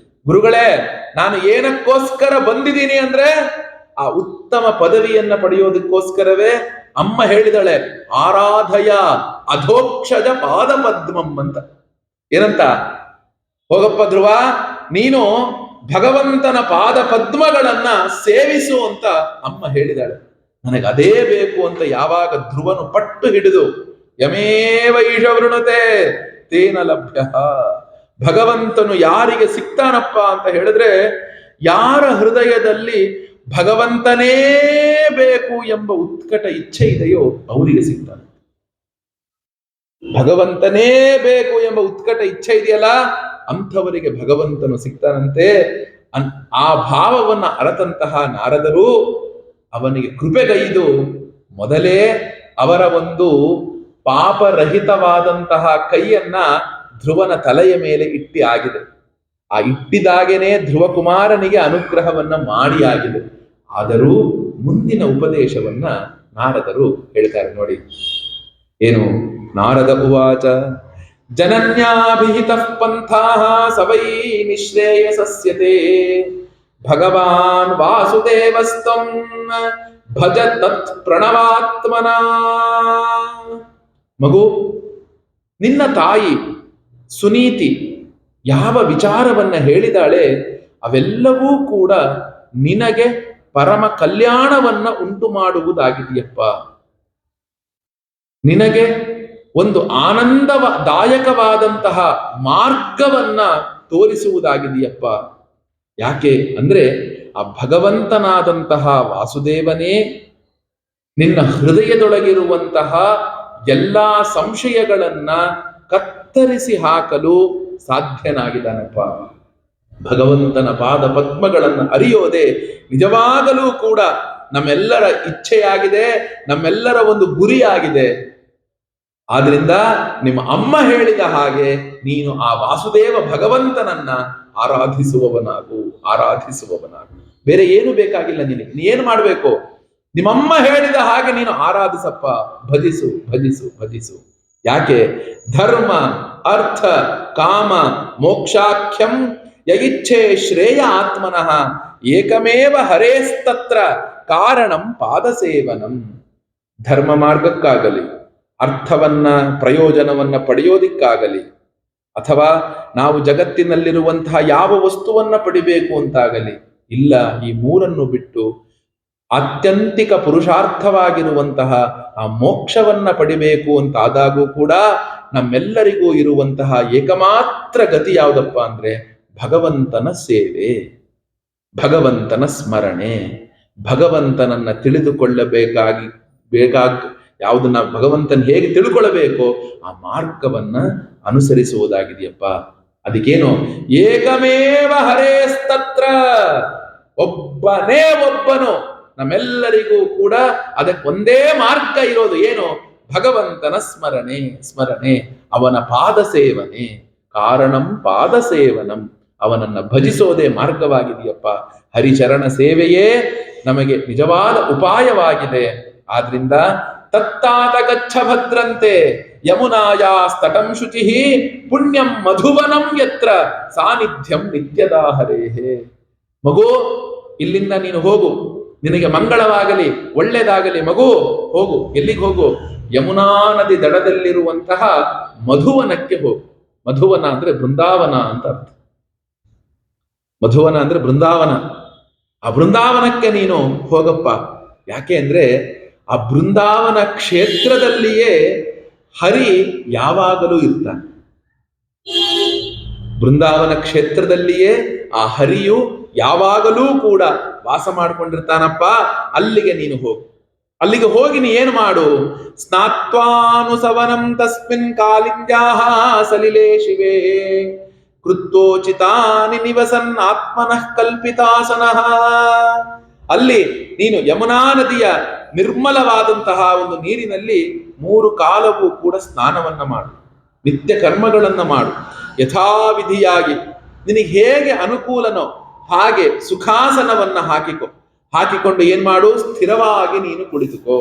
ಗುರುಗಳೇ, ನಾನು ಏನಕ್ಕೋಸ್ಕರ ಬಂದಿದ್ದೀನಿ ಅಂದ್ರೆ ಆ ಉತ್ತಮ ಪದವಿಯನ್ನ ಪಡೆಯೋದಕ್ಕೋಸ್ಕರವೇ. ಅಮ್ಮ ಹೇಳಿದಳೆ, ಆರಾಧಯ ಅಧೋಕ್ಷಜ ಪಾದ ಪದ್ಮಂ ಅಂತ. ಏನಂತ? ಹೋಗಪ್ಪ ಧ್ರುವ, ನೀನು ಭಗವಂತನ ಪಾದ ಪದ್ಮಗಳನ್ನ ಸೇವಿಸು ಅಂತ ಅಮ್ಮ ಹೇಳಿದಾಳೆ. ನನಗೆ ಅದೇ ಬೇಕು ಅಂತ ಯಾವಾಗ ಧ್ರುವನು ಪಟ್ಟು ಹಿಡಿದು ಯಮೇವ ಈಶ ವೃಣತೆ ತೇನ ಲಭ್ಯ, ಭಗವಂತನು ಯಾರಿಗೆ ಸಿಗ್ತಾನಪ್ಪ ಅಂತ ಹೇಳಿದ್ರೆ, ಯಾರ ಹೃದಯದಲ್ಲಿ ಭಗವಂತನೇ ಬೇಕು ಎಂಬ ಉತ್ಕಟ ಇಚ್ಛೆ ಇದೆಯೋ ಅವರಿಗೆ ಸಿಗ್ತಾನೆ. ಭಗವಂತನೇ ಬೇಕು ಎಂಬ ಉತ್ಕಟ ಇಚ್ಛೆ ಇದೆಯಲ್ಲ, ಅಂಥವರಿಗೆ ಭಗವಂತನು ಸಿಗ್ತಾನಂತೆ. ಆ ಭಾವವನ್ನ ಅರತಂತಹ ನಾರದರು ಅವನಿಗೆ ಕೃಪೆಗೈದು ಮೊದಲೇ ಅವರ ಒಂದು ಪಾಪರಹಿತವಾದಂತಹ ಕೈಯನ್ನ ಧ್ರುವನ ತಲೆಯ ಮೇಲೆ ಇಟ್ಟಿ ಆಗಿದೆ. ಆ ಇಟ್ಟಿದಾಗೇನೆ ಧ್ರುವಕುಮಾರನಿಗೆ ಅನುಗ್ರಹವನ್ನ ಮಾಡಿ ಆಗಿದೆ. ಆದರೂ ಮುಂದಿನ ಉಪದೇಶವನ್ನ ನಾರದರು ಹೇಳ್ತಾರೆ ನೋಡಿ. ಏನು? ನಾರದ ಉವಾಚ ಜನನ್ಯಾಭಿಹಿತಃ ಪಂಥಾಃ ಸವೈ ನಿಶ್ರೇಯಸಸ್ಯತೆ ಭಗವಾನ್ ವಾಸುದೇವಸ್ತ್ವಂ ಭಜ ತತ್ ಪ್ರಣವಾತ್ಮನಾ. ಮಗು, ನಿನ್ನ ತಾಯಿ ಸುನೀತಿ ಯಾವ ವಿಚಾರವನ್ನ ಹೇಳಿದಾಳೆ ಅವೆಲ್ಲವೂ ಕೂಡ ನಿನಗೆ ಪರಮ ಕಲ್ಯಾಣವನ್ನ ಉಂಟು ಮಾಡುವುದಾಗಿದೆಯಪ್ಪ. ನಿನಗೆ ಒಂದು ಆನಂದದಾಯಕವಾದಂತಹ ಮಾರ್ಗವನ್ನ ತೋರಿಸುವುದಾಗಿದೆಯಪ್ಪ. ಯಾಕೆ ಅಂದ್ರೆ ಆ ಭಗವಂತನಾದಂತಹ ವಾಸುದೇವನೇ ನಿನ್ನ ಹೃದಯದೊಳಗಿರುವಂತಹ ಎಲ್ಲಾ ಸಂಶಯಗಳನ್ನ ಕತ್ತರಿಸಿ ಹಾಕಲು ಸಾಧ್ಯನಾಗಿದ್ದಾನಪ್ಪ. ಭಗವಂತನ ಪಾದ ಪದ್ಮಗಳನ್ನು ಅರಿಯೋದೆ ನಿಜವಾಗಲೂ ಕೂಡ ನಮ್ಮೆಲ್ಲರ ಇಚ್ಛೆಯಾಗಿದೆ, ನಮ್ಮೆಲ್ಲರ ಒಂದು ಗುರಿಯಾಗಿದೆ. ಆದ್ರಿಂದ ನಿಮ್ಮ ಅಮ್ಮ ಹೇಳಿದ ಹಾಗೆ ನೀನು ಆ ವಾಸುದೇವ ಭಗವಂತನನ್ನ ಆರಾಧಿಸುವವನಾಗು. ಬೇರೆ ಏನು ಬೇಕಾಗಿಲ್ಲ ನಿನಗೆ. ನೀ ಏನು ಮಾಡಬೇಕು? ನಿಮ್ಮಮ್ಮ ಹೇಳಿದ ಹಾಗೆ ನೀನು ಆರಾಧಿಸಪ್ಪ, ಭಜಿಸು. ಯಾಕೆ? ಧರ್ಮ ಅರ್ಥ ಕಾಮ ಮೋಕ್ಷಾಖ್ಯಂ ಯಗಿಚ್ಛೆ ಶ್ರೇಯ ಆತ್ಮನಃ ಏಕಮೇವ ಹರೇಸ್ತತ್ರ ಕಾರಣಂ ಪಾದಸೇವನಂ. ಧರ್ಮ ಮಾರ್ಗಕ್ಕಾಗಲಿ, ಅರ್ಥವನ್ನ ಪ್ರಯೋಜನವನ್ನ ಪಡೆಯೋದಿಕ್ಕಾಗಲಿ, ಅಥವಾ ನಾವು ಜಗತ್ತಿನಲ್ಲಿರುವಂತಹ ಯಾವ ವಸ್ತುವನ್ನ ಪಡಿಬೇಕು ಅಂತಾಗಲಿ ಇಲ್ಲ, ಈ ಮೂರನ್ನು ಬಿಟ್ಟು ಆತ್ಯಂತಿಕ ಪುರುಷಾರ್ಥವಾಗಿರುವಂತಹ ಆ ಮೋಕ್ಷವನ್ನ ಪಡಿಬೇಕು ಅಂತಾದಾಗೂ ಕೂಡ ನಮ್ಮೆಲ್ಲರಿಗೂ ಇರುವಂತಹ ಏಕಮಾತ್ರ ಗತಿ ಯಾವುದಪ್ಪ ಅಂದ್ರೆ ಭಗವಂತನ ಸೇವೆ, ಭಗವಂತನ ಸ್ಮರಣೆ, ಭಗವಂತನನ್ನ ಯಾವುದನ್ನ ಭಗವಂತನ ಹೇಗೆ ತಿಳ್ಕೊಳ್ಬೇಕೋ ಆ ಮಾರ್ಗವನ್ನ ಅನುಸರಿಸುವುದಾಗಿದೆಯಪ್ಪ. ಅದಕ್ಕೇನು? ಏಕಮೇವ ಹರೇಸ್ತತ್ರ, ಒಬ್ಬನು. ನಮ್ಮೆಲ್ಲರಿಗೂ ಕೂಡ ಅದಕ್ಕೊಂದೇ ಮಾರ್ಗ ಇರೋದು. ಏನು? ಭಗವಂತನ ಸ್ಮರಣೆ, ಅವನ ಪಾದ ಸೇವನೆ. ಕಾರಣಂ ಪಾದ ಸೇವನಂ, ಅವನನ್ನ ಭಜಿಸೋದೇ ಮಾರ್ಗವಾಗಿದೆಯಪ್ಪ. ಹರಿಚರಣ ಸೇವೆಯೇ ನಮಗೆ ನಿಜವಾದ ಉಪಾಯವಾಗಿದೆ. ಆದ್ರಿಂದ ತತ್ತಾತ ಗಚ್ಚ ಭದ್ರಂತೆ ಯಮುನಾಯಾಸ್ತಟಂ ಶುಚಿಃ ಪುಣ್ಯಂ ಮಧುವನಂ ಯತ್ರ ಸಾನ್ನಿಧ್ಯಂ ನಿತ್ಯದಾಹರೇಹೇ. ಮಗು, ಇಲ್ಲಿಂದ ನೀನು ಹೋಗು, ನಿನಗೆ ಮಂಗಳವಾಗಲಿ, ಒಳ್ಳೆಯದಾಗಲಿ. ಮಗು ಹೋಗು. ಎಲ್ಲಿಗೆ ಹೋಗು? ಯಮುನಾ ನದಿ ದಡದಲ್ಲಿರುವಂತಹ ಮಧುವನಕ್ಕೆ ಹೋಗು. ಮಧುವನ ಅಂದ್ರೆ ಬೃಂದಾವನ ಅಂತ ಅರ್ಥ. ಮಧುವನ ಅಂದ್ರೆ ಬೃಂದಾವನ. ಆ ಬೃಂದಾವನಕ್ಕೆ ನೀನು ಹೋಗಪ್ಪ. ಯಾಕೆ ಅಂದ್ರೆ ಆ ಬೃಂದಾವನ ಕ್ಷೇತ್ರದಲ್ಲಿಯೇ ಹರಿ ಯಾವಾಗಲೂ ಇರ್ತಾನೆ. ಬೃಂದಾವನ ಕ್ಷೇತ್ರದಲ್ಲಿಯೇ ಆ ಹರಿಯು ಯಾವಾಗಲೂ ಕೂಡ ವಾಸ ಮಾಡ್ಕೊಂಡಿರ್ತಾನಪ್ಪ. ಅಲ್ಲಿಗೆ ನೀನು ಹೋಗು. ಅಲ್ಲಿಗೆ ಹೋಗಿ ನೀ ಏನು ಮಾಡು? ಸ್ನಾತ್ವಾನುಸವನಂ ತಸ್ಮಿನ್ ಕಾಲಿಂದ್ಯಾಹ ಸಲಿಲೆ ಶಿವೆ ಕೃತ್ವೋಚಿತಾನಿ ನಿವಸನ್ ಆತ್ಮನಃ ಕಲ್ಪಿತಾಸನಃ. ಅಲ್ಲಿ ನೀನು ಯಮುನಾ ನದಿಯ ನಿರ್ಮಲವಾದಂತಹ ಒಂದು ನೀರಿನಲ್ಲಿ 3 ಕಾಲವೂ ಕೂಡ ಸ್ನಾನವನ್ನ ಮಾಡು, ನಿತ್ಯ ಕರ್ಮಗಳನ್ನ ಮಾಡು. ಯಥಾವಿಧಿಯಾಗಿ ನಿನಗೆ ಹೇಗೆ ಅನುಕೂಲನೋ ಹಾಗೆ ಸುಖಾಸನವನ್ನ ಹಾಕಿಕೊಂಡು ಏನ್ ಮಾಡು? ಸ್ಥಿರವಾಗಿ ನೀನು ಕುಳಿತುಕೋ.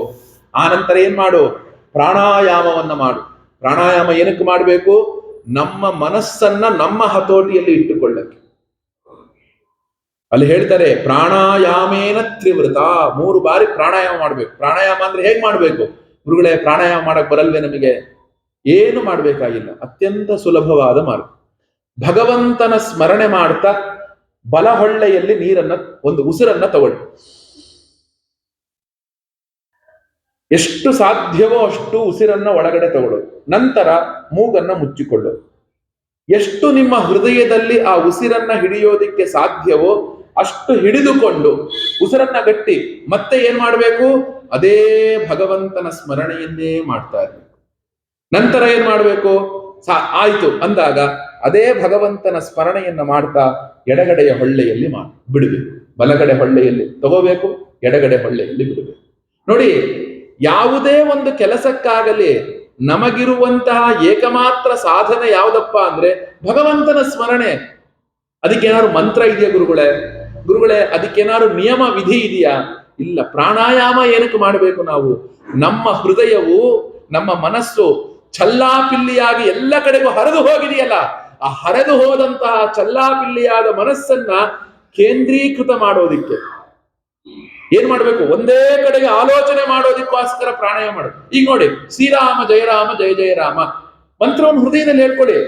ಆ ನಂತರ ಏನ್ ಮಾಡು? ಪ್ರಾಣಾಯಾಮವನ್ನ ಮಾಡು. ಪ್ರಾಣಾಯಾಮ ಏನಕ್ಕೆ ಮಾಡಬೇಕು? ನಮ್ಮ ಮನಸ್ಸನ್ನ ನಮ್ಮ ಹತೋಟಿಯಲ್ಲಿ ಇಟ್ಟುಕೊಳ್ಳಕ್ಕೆ. ಅಲ್ಲಿ ಹೇಳ್ತಾರೆ ಪ್ರಾಣಾಯಾಮೇನ ತ್ರಿವೃತ, 3 ಬಾರಿ ಪ್ರಾಣಾಯಾಮ ಮಾಡ್ಬೇಕು. ಪ್ರಾಣಾಯಾಮ ಅಂದ್ರೆ ಹೇಗ್ ಮಾಡ್ಬೇಕು? ಗುರುಗಳೇ, ಪ್ರಾಣಾಯಾಮ ಮಾಡಕ್ ಬರಲ್ವೇ ನಮಗೆ? ಏನು ಮಾಡ್ಬೇಕಾಗಿಲ್ಲ, ಅತ್ಯಂತ ಸುಲಭವಾದ ಮಾರ್ಗ. ಭಗವಂತನ ಸ್ಮರಣೆ ಮಾಡ್ತಾ ಬಲಹೊಳ್ಳೆಯಲ್ಲಿ ನೀರನ್ನ, ಒಂದು ಉಸಿರನ್ನ ತಗೊಳ್ಳಿ. ಎಷ್ಟು ಸಾಧ್ಯವೋ ಅಷ್ಟು ಉಸಿರನ್ನ ಒಳಗಡೆ ತಗೊಳ್ಳೋದು. ನಂತರ ಮೂಗನ್ನ ಮುಚ್ಚಿಕೊಳ್ಳೋದು. ಎಷ್ಟು ನಿಮ್ಮ ಹೃದಯದಲ್ಲಿ ಆ ಉಸಿರನ್ನ ಹಿಡಿಯೋದಿಕ್ಕೆ ಸಾಧ್ಯವೋ ಅಷ್ಟು ಹಿಡಿದುಕೊಂಡು ಉಸಿರನ್ನ ಗಟ್ಟಿ ಮತ್ತೆ ಏನ್ ಮಾಡಬೇಕು? ಅದೇ ಭಗವಂತನ ಸ್ಮರಣೆಯನ್ನೇ ಮಾಡ್ತಾ ಇರ್ಬೇಕು. ನಂತರ ಏನ್ ಮಾಡಬೇಕು? ಆಯ್ತು ಅಂದಾಗ ಅದೇ ಭಗವಂತನ ಸ್ಮರಣೆಯನ್ನ ಮಾಡ್ತಾ ಎಡಗಡೆಯ ಹೊಳ್ಳೆಯಲ್ಲಿ ಬಿಡಬೇಕು. ಬಲಗಡೆ ಹೊಳ್ಳೆಯಲ್ಲಿ ತಗೋಬೇಕು, ಎಡಗಡೆ ಹೊಳ್ಳೆಯಲ್ಲಿ ಬಿಡಬೇಕು. ನೋಡಿ, ಯಾವುದೇ ಒಂದು ಕೆಲಸಕ್ಕಾಗಲಿ ನಮಗಿರುವಂತಹ ಏಕಮಾತ್ರ ಸಾಧನೆ ಯಾವುದಪ್ಪ ಅಂದ್ರೆ ಭಗವಂತನ ಸ್ಮರಣೆ. ಅದಕ್ಕೇನಾದ್ರು ಮಂತ್ರ ಇದೆಯಾ ಗುರುಗಳೇ? ಅದಕ್ಕೇನಾದ್ರು ನಿಯಮ ವಿಧಿ ಇದೆಯಾ? ಇಲ್ಲ. ಪ್ರಾಣಾಯಾಮ ಏನಕ್ಕೆ ಮಾಡಬೇಕು ನಾವು? ನಮ್ಮ ಹೃದಯವು, ನಮ್ಮ ಮನಸ್ಸು ಚಲ್ಲಾಪಿಲ್ಲಿಯಾಗಿ ಎಲ್ಲ ಕಡೆಗೂ ಹರಿದು ಹೋಗಿದೆಯಲ್ಲ, ಆ ಹರಿದು ಹೋದಂತಹ ಚಲ್ಲಾಪಿಲ್ಲಿಯಾದ ಮನಸ್ಸನ್ನ ಕೇಂದ್ರೀಕೃತ ಮಾಡೋದಿಕ್ಕೆ ಏನ್ ಮಾಡ್ಬೇಕು? ಒಂದೇ ಕಡೆಗೆ ಆಲೋಚನೆ ಮಾಡೋದಕ್ಕೋಸ್ಕರ ಪ್ರಾಣಾಯಾಮ ಮಾಡೋದು. ಈಗ ನೋಡಿ, ಶ್ರೀರಾಮ ಜಯ ರಾಮ ಜಯ ಜಯ ರಾಮ ಮಂತ್ರವನ್ನು ಹೃದಯದಲ್ಲಿ ಹೇಳ್ಕೊಳ್ಳಿ.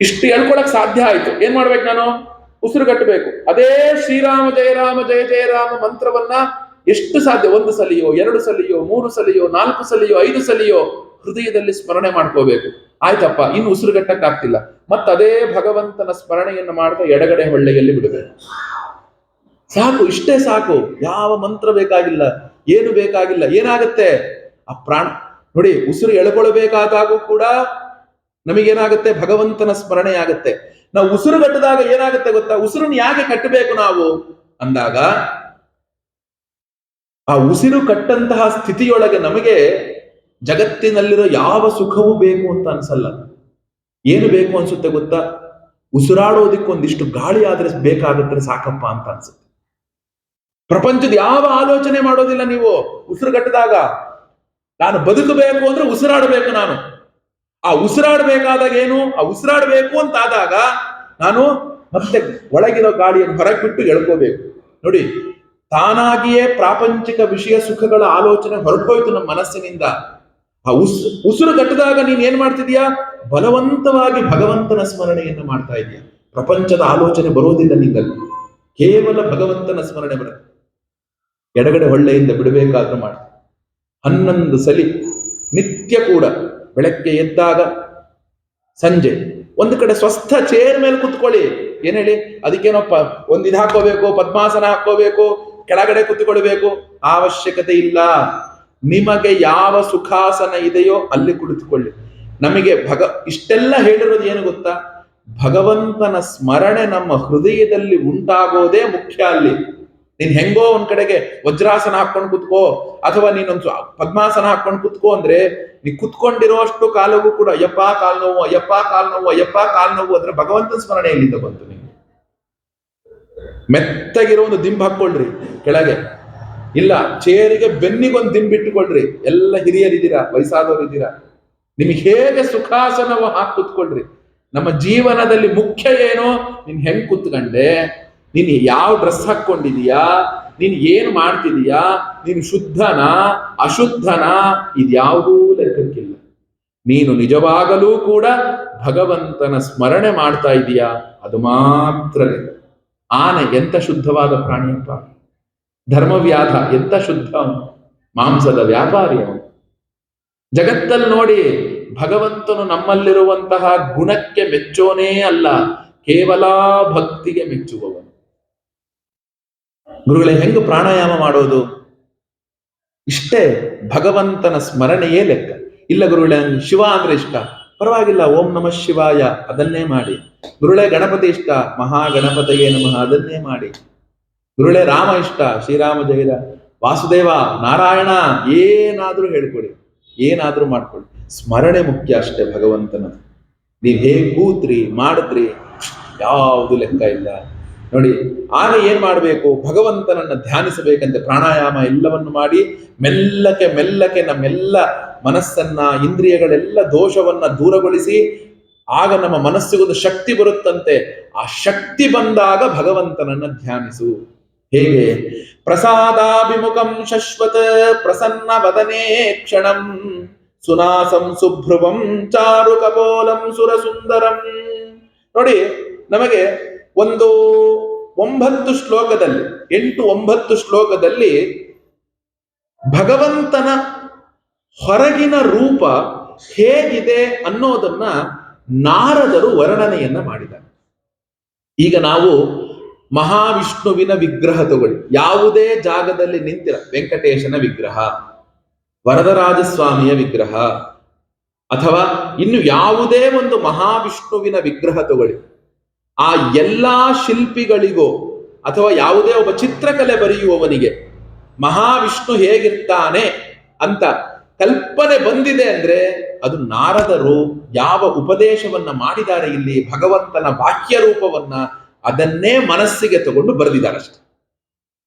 ಇಷ್ಟು ಹೇಳ್ಕೊಳಕ್ ಸಾಧ್ಯ ಆಯ್ತು. ಏನ್ ಮಾಡ್ಬೇಕು? ನಾನು ಉಸಿರುಗಟ್ಟಬೇಕು. ಅದೇ ಶ್ರೀರಾಮ ಜಯ ರಾಮ ಮಂತ್ರವನ್ನ ಎಷ್ಟು ಸಾಧ್ಯ, 1 ಸಲಿಯೋ 2 ಸಲಿಯೋ 3 ಸಲಿಯೋ 4 ಸಲಿಯೋ 5 ಸಲಿಯೋ ಹೃದಯದಲ್ಲಿ ಸ್ಮರಣೆ ಮಾಡ್ಕೋಬೇಕು. ಆಯ್ತಪ್ಪ, ಇನ್ನು ಉಸಿರುಗಟ್ಟಕ್ಕಾಗ್ತಿಲ್ಲ, ಮತ್ತದೇ ಭಗವಂತನ ಸ್ಮರಣೆಯನ್ನು ಮಾಡ್ತಾ ಎಡಗಡೆ ಹೊಳ್ಳೆಯಲ್ಲಿ ಬಿಡಬೇಕು. ಸಾಕು, ಇಷ್ಟೇ ಸಾಕು. ಯಾವ ಮಂತ್ರ ಬೇಕಾಗಿಲ್ಲ, ಏನು ಬೇಕಾಗಿಲ್ಲ. ಏನಾಗುತ್ತೆ? ಆ ಪ್ರಾಣ ನೋಡಿ, ಉಸಿರು ಎಳ್ಕೊಳ್ಬೇಕಾದಾಗೂ ಕೂಡ ನಮಗೇನಾಗುತ್ತೆ? ಭಗವಂತನ ಸ್ಮರಣೆ ಆಗುತ್ತೆ. ನಾವು ಉಸಿರು ಕಟ್ಟಿದಾಗ ಏನಾಗುತ್ತೆ ಗೊತ್ತಾ? ಉಸಿರನ್ನು ಯಾಕೆ ಕಟ್ಟಬೇಕು ನಾವು ಅಂದಾಗ, ಆ ಉಸಿರು ಕಟ್ಟಂತಹ ಸ್ಥಿತಿಯೊಳಗೆ ನಮಗೆ ಜಗತ್ತಿನಲ್ಲಿರೋ ಯಾವ ಸುಖವೂ ಬೇಕು ಅಂತ ಅನ್ಸಲ್ಲ. ಏನು ಬೇಕು ಅನ್ಸುತ್ತೆ ಗೊತ್ತಾ? ಉಸಿರಾಡೋದಿಕ್ಕೊಂದಿಷ್ಟು ಗಾಳಿ ಆದ್ರೆ ಬೇಕಾಗುತ್ತೆ ಸಾಕಪ್ಪ ಅಂತ ಅನ್ಸುತ್ತೆ. ಪ್ರಪಂಚದ ಯಾವ ಆಲೋಚನೆ ಮಾಡೋದಿಲ್ಲ ನೀವು ಉಸಿರು ಕಟ್ಟಿದಾಗ. ನಾನು ಬದುಕಬೇಕು ಅಂದ್ರೆ ಉಸಿರಾಡಬೇಕು. ನಾನು ಆ ಉಸಿರಾಡಬೇಕಾದಾಗ ಏನು? ಆ ಉಸಿರಾಡಬೇಕು ಅಂತ ಆದಾಗ ನಾನು ಮತ್ತೆ ಒಳಗಿರೋ ಗಾಳಿಯನ್ನು ಹೊರಗೆ ಬಿಟ್ಟು ಎಳ್ಕೋಬೇಕು. ನೋಡಿ, ತಾನಾಗಿಯೇ ಪ್ರಾಪಂಚಿಕ ವಿಷಯ ಸುಖಗಳ ಆಲೋಚನೆ ಹೊರಟೋಯ್ತು ನಮ್ಮ ಮನಸ್ಸಿನಿಂದ. ಆ ಉಸಿರು ಕಟ್ಟಿದಾಗ ನೀನ್ ಏನ್ ಮಾಡ್ತಿದ್ಯಾ? ಬಲವಂತವಾಗಿ ಭಗವಂತನ ಸ್ಮರಣೆಯನ್ನು ಮಾಡ್ತಾ ಇದೀಯ. ಪ್ರಪಂಚದ ಆಲೋಚನೆ ಬರೋದಿಲ್ಲ ನಿಂಗಲ್ಲಿ, ಕೇವಲ ಭಗವಂತನ ಸ್ಮರಣೆ ಬರುತ್ತೆ. ಎಡಗಡೆ ಹೊಳ್ಳೆಯಿಂದ ಬಿಡಬೇಕಾದ್ರೂ ಮಾಡಿ 11 ಸಲಿ ನಿತ್ಯ ಕೂಡ. ಬೆಳಗ್ಗೆ ಎದ್ದಾಗ, ಸಂಜೆ ಒಂದು ಕಡೆ ಸ್ವಸ್ಥ ಚೇರ್ ಮೇಲೆ ಕುತ್ಕೊಳ್ಳಿ. ಏನ್ ಹೇಳಿ? ಅದಕ್ಕೇನಪ್ಪ ಒಂದು ಹಾಕೋಬೇಕು, ಪದ್ಮಾಸನ ಹಾಕೋಬೇಕು, ಕೆಳಗಡೆ ಕುತ್ಕೊಳ್ಬೇಕು, ಅವಶ್ಯಕತೆ ಇಲ್ಲ. ನಿಮಗೆ ಯಾವ ಸುಖಾಸನ ಇದೆಯೋ ಅಲ್ಲಿ ಕುಳಿತುಕೊಳ್ಳಿ. ನಮಗೆ ಇಷ್ಟೆಲ್ಲ ಹೇಳಿರೋದು ಏನು ಗೊತ್ತಾ? ಭಗವಂತನ ಸ್ಮರಣೆ ನಮ್ಮ ಹೃದಯದಲ್ಲಿ ಉಂಟಾಗೋದೇ ಮುಖ್ಯ. ಅಲ್ಲಿ ನೀನ್ ಹೆಂಗೋ ಒಂದ್ ಕಡೆಗೆ ವಜ್ರಾಸನ ಹಾಕೊಂಡು ಕುತ್ಕೋ, ಅಥವಾ ನೀನೊಂದು ಪದ್ಮಾಸನ ಹಾಕೊಂಡು ಕುತ್ಕೋ ಅಂದ್ರೆ ನೀ ಕುತ್ಕೊಂಡಿರೋ ಅಷ್ಟು ಕಾಲವೂ ಕೂಡ ಅಯ್ಯಪ್ಪ ಕಾಲ್ ನೋವು, ಅಯ್ಯಪ್ಪ ಕಾಲ್ ನೋವು, ಅಯ್ಯಪ್ಪ ಕಾಲ್ ನೋವು ಅಂದ್ರೆ ಭಗವಂತನ ಸ್ಮರಣೆ ಎಲ್ಲಿಂದ ಬಂತು ನಿಮ್ಗೆ? ಮೆತ್ತಗಿರೋ ಒಂದು ದಿಂಬು ಹಾಕೊಳ್ರಿ ಕೆಳಗೆ, ಇಲ್ಲ ಚೇರಿಗೆ ಬೆನ್ನಿಗೊಂದು ದಿಂಬಿಟ್ಟುಕೊಳ್ರಿ. ಎಲ್ಲ ಹಿರಿಯರಿದ್ದೀರಾ, ವಯಸ್ಸಾದವರು ಇದ್ದೀರಾ, ನಿಮಗೆ ಹೇಗೆ ಸುಖಾಸನವ ಹಾಕಿ ಕುತ್ಕೊಳ್ರಿ. ನಮ್ಮ ಜೀವನದಲ್ಲಿ ಮುಖ್ಯ ಏನು? ನೀನ್ ಹೆಂಗ್ ಕುತ್ಕೊಂಡೆ, ನೀನ್ ಯಾವ ಡ್ರೆಸ್ ಹಾಕೊಂಡಿದೀಯಾ, ನೀನ್ ಏನ್ ಮಾಡ್ತಿದೀಯಾ, ನೀನು ಶುದ್ಧನಾ ಅಶುದ್ಧನಾ, ಇದ್ಯಾವುದೂ ಲೆಕ್ಕಕ್ಕಿಲ್ಲ. ನೀನು ನಿಜವಾಗಲೂ ಕೂಡ ಭಗವಂತನ ಸ್ಮರಣೆ ಮಾಡ್ತಾ ಇದೀಯಾ, ಅದು ಮಾತ್ರ. ಆನೆ ಎಂತ ಶುದ್ಧವಾದ ಪ್ರಾಣಿಯಪ್ಪ, ಧರ್ಮವ್ಯಾಧ ಎಂತ ಶುದ್ಧ, ಮಾಂಸದ ವ್ಯಾಪಾರಿ ಅವನು. ಜಗತ್ತಲ್ಲಿ ನೋಡಿ ಭಗವಂತನು ನಮ್ಮಲ್ಲಿರುವಂತಹ ಗುಣಕ್ಕೆ ಮೆಚ್ಚೋನೇ ಅಲ್ಲ, ಕೇವಲ ಭಕ್ತಿಗೆ ಮೆಚ್ಚುವವನು. ಗುರುಗಳೇ, ಹೆಂಗ ಪ್ರಾಣಾಯಾಮ ಮಾಡೋದು? ಇಷ್ಟೇ, ಭಗವಂತನ ಸ್ಮರಣೆಯೇ ಲೆಕ್ಕ. ಇಲ್ಲ ಗುರುಗಳೇ, ಶಿವ ಅಂದ್ರೆ ಇಷ್ಟ, ಪರವಾಗಿಲ್ಲ, ಓಂ ನಮಃ ಶಿವಾಯ ಅದನ್ನೇ ಮಾಡಿ. ಗುರುಳೇ, ಗಣಪತಿ ಇಷ್ಟ, ಮಹಾಗಣಪತಿಯೇ ನಮಃ ಅದನ್ನೇ ಮಾಡಿ. ಗುರುಳೇ, ರಾಮ ಇಷ್ಟ, ಶ್ರೀರಾಮ ಜಯದ, ವಾಸುದೇವ, ನಾರಾಯಣ, ಏನಾದ್ರೂ ಹೇಳ್ಕೊಡಿ, ಏನಾದ್ರೂ ಮಾಡ್ಕೊಳ್ಳಿ, ಸ್ಮರಣೆ ಮುಖ್ಯ ಅಷ್ಟೇ ಭಗವಂತನ. ನೀವ್ ಹೇಗ್ ಕೂತ್ರಿ ಮಾಡಿದ್ರಿ ಯಾವುದು ಲೆಕ್ಕ ಇಲ್ಲ. ನೋಡಿ, ಆಗ ಏನ್ ಮಾಡ್ಬೇಕು? ಭಗವಂತನನ್ನ ಧ್ಯಾನಿಸಬೇಕಂತೆ. ಪ್ರಾಣಾಯಾಮ ಎಲ್ಲವನ್ನು ಮಾಡಿ ಮೆಲ್ಲಕ್ಕೆ ಮೆಲ್ಲಕ್ಕೆ ನಮ್ಮೆಲ್ಲ ಮನಸ್ಸನ್ನ, ಇಂದ್ರಿಯಗಳೆಲ್ಲ ದೋಷವನ್ನ ದೂರಗೊಳಿಸಿ, ಆಗ ನಮ್ಮ ಮನಸ್ಸಿಗೊಂದು ಶಕ್ತಿ ಬರುತ್ತಂತೆ. ಆ ಶಕ್ತಿ ಬಂದಾಗ ಭಗವಂತನನ್ನ ಧ್ಯಾನಿಸು. ಹೇಗೆ? ಪ್ರಸಾದಾಭಿಮುಖಂ ಶಶ್ವತ ಪ್ರಸನ್ನ ವದನೇ ಕ್ಷಣಂ ಸುನಾಸಂ ಸುಭ್ರುವಂ ಚಾರು ಕಪೋಲಂ ಸುರಸುಂದರಂ. ನೋಡಿ, ನಮಗೆ ಒಂದು 9 ಶ್ಲೋಕದಲ್ಲಿ, 8-9 ಶ್ಲೋಕದಲ್ಲಿ ಭಗವಂತನ ಹೊರಗಿನ ರೂಪ ಹೇಗಿದೆ ಅನ್ನೋದನ್ನ ನಾರದರು ವರ್ಣನೆಯನ್ನ ಮಾಡಿದ್ದಾರೆ. ಈಗ ನಾವು ಮಹಾವಿಷ್ಣುವಿನ ವಿಗ್ರಹ ತಗೊಳ್ಳಿ, ಯಾವುದೇ ಜಾಗದಲ್ಲಿ ನಿಂತಿರ, ವೆಂಕಟೇಶನ ವಿಗ್ರಹ, ವರದರಾಜಸ್ವಾಮಿಯ ವಿಗ್ರಹ, ಅಥವಾ ಇನ್ನು ಯಾವುದೇ ಒಂದು ಮಹಾವಿಷ್ಣುವಿನ ವಿಗ್ರಹ ತಗೊಳ್ಳಿ, ಆ ಎಲ್ಲಾ ಶಿಲ್ಪಿಗಳಿಗೋ ಅಥವಾ ಯಾವುದೇ ಒಬ್ಬ ಚಿತ್ರಕಲೆ ಬರೆಯುವವನಿಗೆ ಮಹಾವಿಷ್ಣು ಹೇಗಿರ್ತಾನೆ ಅಂತ ಕಲ್ಪನೆ ಬಂದಿದೆ ಅಂದ್ರೆ ಅದು ನಾರದರು ಯಾವ ಉಪದೇಶವನ್ನ ಮಾಡಿದ್ದಾರೆ ಇಲ್ಲಿ, ಭಗವಂತನ ಬಾಹ್ಯ ರೂಪವನ್ನ, ಅದನ್ನೇ ಮನಸ್ಸಿಗೆ ತಗೊಂಡು ಬರೆದಿದ್ದಾರೆ ಅಷ್ಟೆ.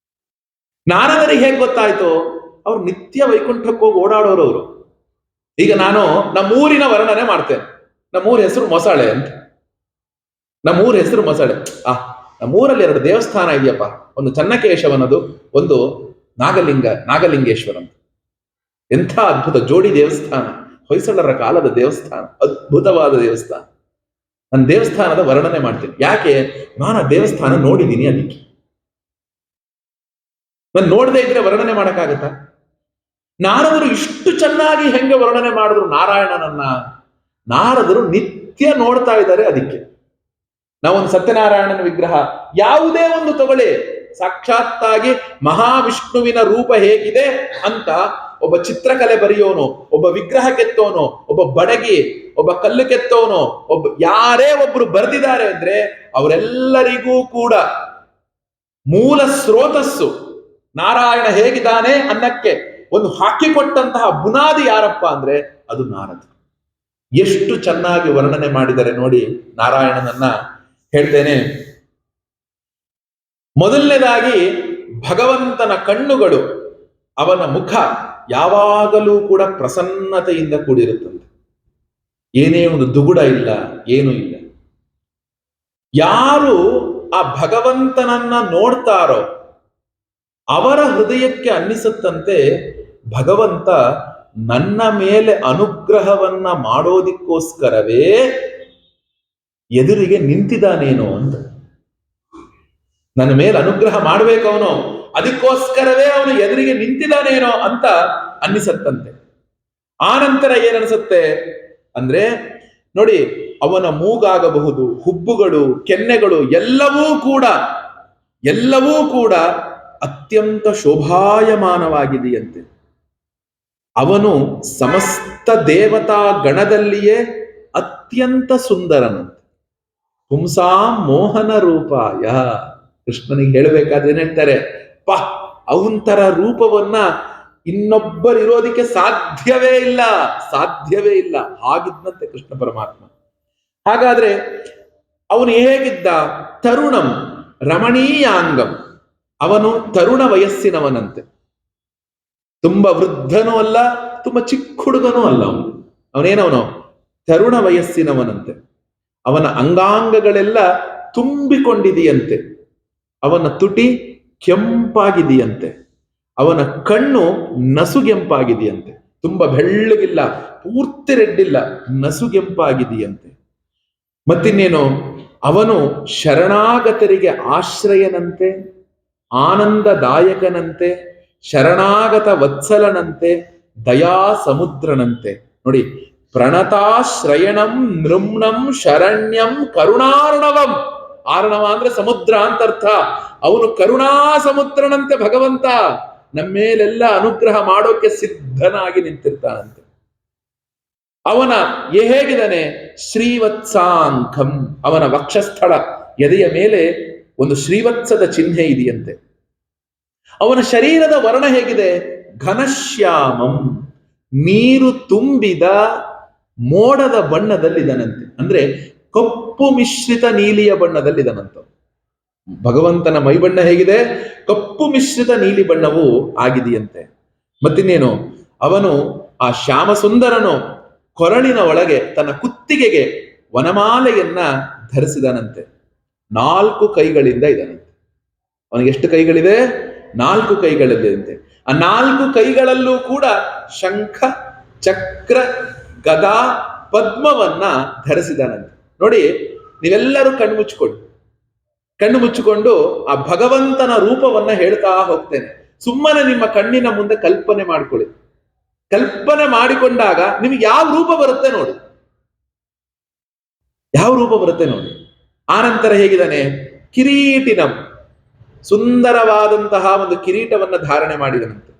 ನಾರದರಿಗೆ ಹೇಗೆ ಗೊತ್ತಾಯ್ತು? ಅವ್ರು ನಿತ್ಯ ವೈಕುಂಠಕ್ಕೆ ಹೋಗಿ ಓಡಾಡೋರು ಅವರು. ಈಗ ನಾನು ನಮ್ಮೂರಿನ ವರ್ಣನೆ ಮಾಡ್ತೇನೆ. ನಮ್ಮೂರ ಹೆಸರು ಮೊಸಳೆ ಅಂತ. ನಮ್ಮೂರ ಹೆಸರು ಮೊಸಳೆ. ನಮ್ಮೂರಲ್ಲಿ 2 ದೇವಸ್ಥಾನ ಇದೆಯಪ್ಪ, ಒಂದು ಚನ್ನಕೇಶವನದು, ಒಂದು ನಾಗಲಿಂಗೇಶ್ವರ ಅಂತ. ಎಂಥ ಅದ್ಭುತ ಜೋಡಿ ದೇವಸ್ಥಾನ, ಹೊಯ್ಸಳರ ಕಾಲದ ದೇವಸ್ಥಾನ, ಅದ್ಭುತವಾದ ದೇವಸ್ಥಾನ. ನಾನು ದೇವಸ್ಥಾನದ ವರ್ಣನೆ ಮಾಡ್ತೀನಿ. ಯಾಕೆ? ನಾನು ಆ ದೇವಸ್ಥಾನ ನೋಡಿದ್ದೀನಿ, ಅದಕ್ಕೆ. ನಾನು ನೋಡದೇ ಇದ್ರೆ ವರ್ಣನೆ ಮಾಡಕ್ಕಾಗತ್ತಾ? ನಾರದರು ಇಷ್ಟು ಚೆನ್ನಾಗಿ ಹೆಂಗೆ ವರ್ಣನೆ ಮಾಡಿದ್ರು ನಾರಾಯಣನನ್ನ? ನಾರದರು ನಿತ್ಯ ನೋಡ್ತಾ ಇದ್ದಾರೆ, ಅದಕ್ಕೆ. ನಾವೊಂದು ಸತ್ಯನಾರಾಯಣನ ವಿಗ್ರಹ ಯಾವುದೇ ಒಂದು ತಗೊಳ್ಳಿ, ಸಾಕ್ಷಾತ್ತಾಗಿ ಮಹಾವಿಷ್ಣುವಿನ ರೂಪ ಹೇಗಿದೆ ಅಂತ ಒಬ್ಬ ಚಿತ್ರಕಲೆ ಬರೆಯೋನು, ಒಬ್ಬ ವಿಗ್ರಹ ಕೆತ್ತೋನು, ಒಬ್ಬ ಬಡಗಿ, ಒಬ್ಬ ಕಲ್ಲು ಕೆತ್ತೋನು, ಯಾರೇ ಒಬ್ರು ಬರೆದಿದ್ದಾರೆ ಅಂದ್ರೆ ಅವರೆಲ್ಲರಿಗೂ ಕೂಡ ಮೂಲ ಸ್ರೋತಸ್ಸು ನಾರಾಯಣ ಹೇಗಿದ್ದಾನೆ ಅನ್ನಕ್ಕೆ ಒಂದು ಹಾಕಿಕೊಟ್ಟಂತಹ ಬುನಾದಿ ಯಾರಪ್ಪ ಅಂದ್ರೆ ಅದು ನಾರದ. ಎಷ್ಟು ಚೆನ್ನಾಗಿ ವರ್ಣನೆ ಮಾಡಿದರೆ ನೋಡಿ ನಾರಾಯಣನನ್ನ. ಹೇಳ್ತೇನೆ, ಮೊದಲನೇದಾಗಿ ಭಗವಂತನ ಕಣ್ಣುಗಳು, ಅವನ ಮುಖ ಯಾವಾಗಲೂ ಕೂಡ ಪ್ರಸನ್ನತೆಯಿಂದ ಕೂಡಿರುತ್ತಂತೆ. ಏನೇ ಒಂದು ದುಗುಡ ಇಲ್ಲ, ಏನೂ ಇಲ್ಲ. ಯಾರು ಆ ಭಗವಂತನನ್ನ ನೋಡ್ತಾರೋ ಅವರ ಹೃದಯಕ್ಕೆ ಅನ್ನಿಸುತ್ತಂತೆ, ಭಗವಂತ ನನ್ನ ಮೇಲೆ ಅನುಗ್ರಹವನ್ನ ಮಾಡೋದಿಕ್ಕೋಸ್ಕರವೇ ಎದುರಿಗೆ ನಿಂತಿದ್ದಾನೇನೋ ಅಂತ. ನನ್ನ ಮೇಲೆ ಅನುಗ್ರಹ ಮಾಡ್ಬೇಕು ಅವನು, ಅದಕ್ಕೋಸ್ಕರವೇ ಅವನು ಎದುರಿಗೆ ನಿಂತಿದ್ದಾನೇನೋ ಅಂತ ಅನ್ನಿಸತ್ತಂತೆ. ಆನಂತರ ಏನನ್ಸುತ್ತೆ ಅಂದ್ರೆ ನೋಡಿ, ಅವನ ಮೂಗಾಗಬಹುದು, ಹುಬ್ಬುಗಳು, ಕೆನ್ನೆಗಳು ಎಲ್ಲವೂ ಕೂಡ ಅತ್ಯಂತ ಶೋಭಾಯಮಾನವಾಗಿದೆಯಂತೆ. ಅವನು ಸಮಸ್ತ ದೇವತಾ ಗಣದಲ್ಲಿಯೇ ಅತ್ಯಂತ ಸುಂದರನಂತೆ. ಪುಂಸಾಂ ಮೋಹನ ರೂಪಾಯ. ಕೃಷ್ಣನಿಗೆ ಹೇಳಬೇಕಾದ್ರೆ ಏನ್ ಹೇಳ್ತಾರೆ? ಅವಂತರ ರೂಪವನ್ನ ಇನ್ನೊಬ್ಬರಿರೋದಿಕ್ಕೆ ಸಾಧ್ಯವೇ ಇಲ್ಲ. ಹಾಗಿದ್ದಂತೆ ಕೃಷ್ಣ ಪರಮಾತ್ಮ. ಹಾಗಾದ್ರೆ ಅವನು ಹೇಗಿದ್ದ? ತರುಣಂ ರಮಣೀಯಾಂಗಂ. ಅವನು ತರುಣ ವಯಸ್ಸಿನವನಂತೆ. ತುಂಬಾ ವೃದ್ಧನೂ ಅಲ್ಲ, ತುಂಬಾ ಚಿಕ್ಕ ಹುಡುಗನೂ ಅಲ್ಲ. ಅವನೇನವನು ತರುಣ ವಯಸ್ಸಿನವನಂತೆ. ಅವನ ಅಂಗಾಂಗಗಳೆಲ್ಲ ತುಂಬಿಕೊಂಡಿದೆಯಂತೆ. ಅವನ ತುಟಿ ಕೆಂಪಾಗಿದೆಯಂತೆ. ಅವನ ಕಣ್ಣು ನಸುಗೆಂಪಾಗಿದೆಯಂತೆ. ತುಂಬಾ ಬೆಳ್ಳಗಿಲ್ಲ, ಪೂರ್ತಿ ರೆಡ್ಡಿಲ್ಲ, ನಸುಗೆಂಪಾಗಿದೆಯಂತೆ. ಮತ್ತಿನ್ನೇನು, ಅವನು ಶರಣಾಗತರಿಗೆ ಆಶ್ರಯನಂತೆ, ಆನಂದದಾಯಕನಂತೆ, ಶರಣಾಗತ ವತ್ಸಲನಂತೆ, ದಯಾ ಸಮುದ್ರನಂತೆ. ನೋಡಿ, ಪ್ರಣತಾಶ್ರಯಣಂ ನೃಮ್ಣಂ ಶರಣ್ಯಂ ಕರುಣಾರ್ಣವಂ. ಆರ್ಣವ ಅಂದ್ರೆ ಸಮುದ್ರ ಅಂತ ಅರ್ಥ. ಅವನು ಕರುಣಾ ಸಮುದ್ರನಂತೆ ಭಗವಂತ ನಮ್ಮೇಲೆಲ್ಲ ಅನುಗ್ರಹ ಮಾಡೋಕೆ ಸಿದ್ಧನಾಗಿ ನಿಂತಿರ್ತಾನಂತೆ. ಅವನ ಹೇಗಿದ್ದಾನೆ? ಶ್ರೀವತ್ಸಾಂಕಂ. ಅವನ ವಕ್ಷಸ್ಥಳ ಎದೆಯ ಮೇಲೆ ಒಂದು ಶ್ರೀವತ್ಸದ ಚಿಹ್ನೆ ಇದೆಯಂತೆ. ಅವನ ಶರೀರದ ವರ್ಣ ಹೇಗಿದೆ? ಘನಶ್ಯಾಮಂ. ನೀರು ತುಂಬಿದ ಮೋಡದ ಬಣ್ಣದಲ್ಲಿದನಂತೆ. ಅಂದ್ರೆ ಕಪ್ಪು ಮಿಶ್ರಿತ ನೀಲಿಯ ಬಣ್ಣದಲ್ಲಿದನಂತ. ಭಗವಂತನ ಮೈಬಣ್ಣ ಹೇಗಿದೆ? ಕಪ್ಪು ಮಿಶ್ರಿತ ನೀಲಿ ಬಣ್ಣವೂ ಆಗಿದೆಯಂತೆ. ಮತ್ತಿನ್ನೇನು, ಅವನು ಆ ಶ್ಯಾಮಸುಂದರನು ಕೊರಳಿನ ಒಳಗೆ ತನ್ನ ಕುತ್ತಿಗೆಗೆ ವನಮಾಲೆಯನ್ನ ಧರಿಸಿದನಂತೆ. 4 ಕೈಗಳಿಂದ ಇದನಂತೆ. ಅವನಿಗೆ ಎಷ್ಟು ಕೈಗಳಿದೆ? 4 ಕೈಗಳಿದೆಯಂತೆ. ಆ 4 ಕೈಗಳಲ್ಲೂ ಕೂಡ ಶಂಖ, ಚಕ್ರ, ಗದಾ, ಪದ್ಮವನ್ನ ಧರಿಸಿದನಂತೆ. ನೋಡಿ, ನೀವೆಲ್ಲರೂ ಕಣ್ಣು ಮುಚ್ಚಿಕೊಂಡು ಆ ಭಗವಂತನ ರೂಪವನ್ನ ಹೇಳ್ತಾ ಹೋಗ್ತೇನೆ. ಸುಮ್ಮನೆ ನಿಮ್ಮ ಕಣ್ಣಿನ ಮುಂದೆ ಕಲ್ಪನೆ ಮಾಡಿಕೊಳ್ಳಿ. ಕಲ್ಪನೆ ಮಾಡಿಕೊಂಡಾಗ ನಿಮಗೆ ಯಾವ ರೂಪ ಬರುತ್ತೆ ನೋಡಿ. ಯಾವ ರೂಪ ಬರುತ್ತೆ ನೋಡಿ. ಆನಂತರ ಹೇಗಿದ್ದಾನೆ? ಕಿರೀಟಿನಂ. ಸುಂದರವಾದಂತಹ ಒಂದು ಕಿರೀಟವನ್ನ ಧಾರಣೆ ಮಾಡಿದನಂತೆ.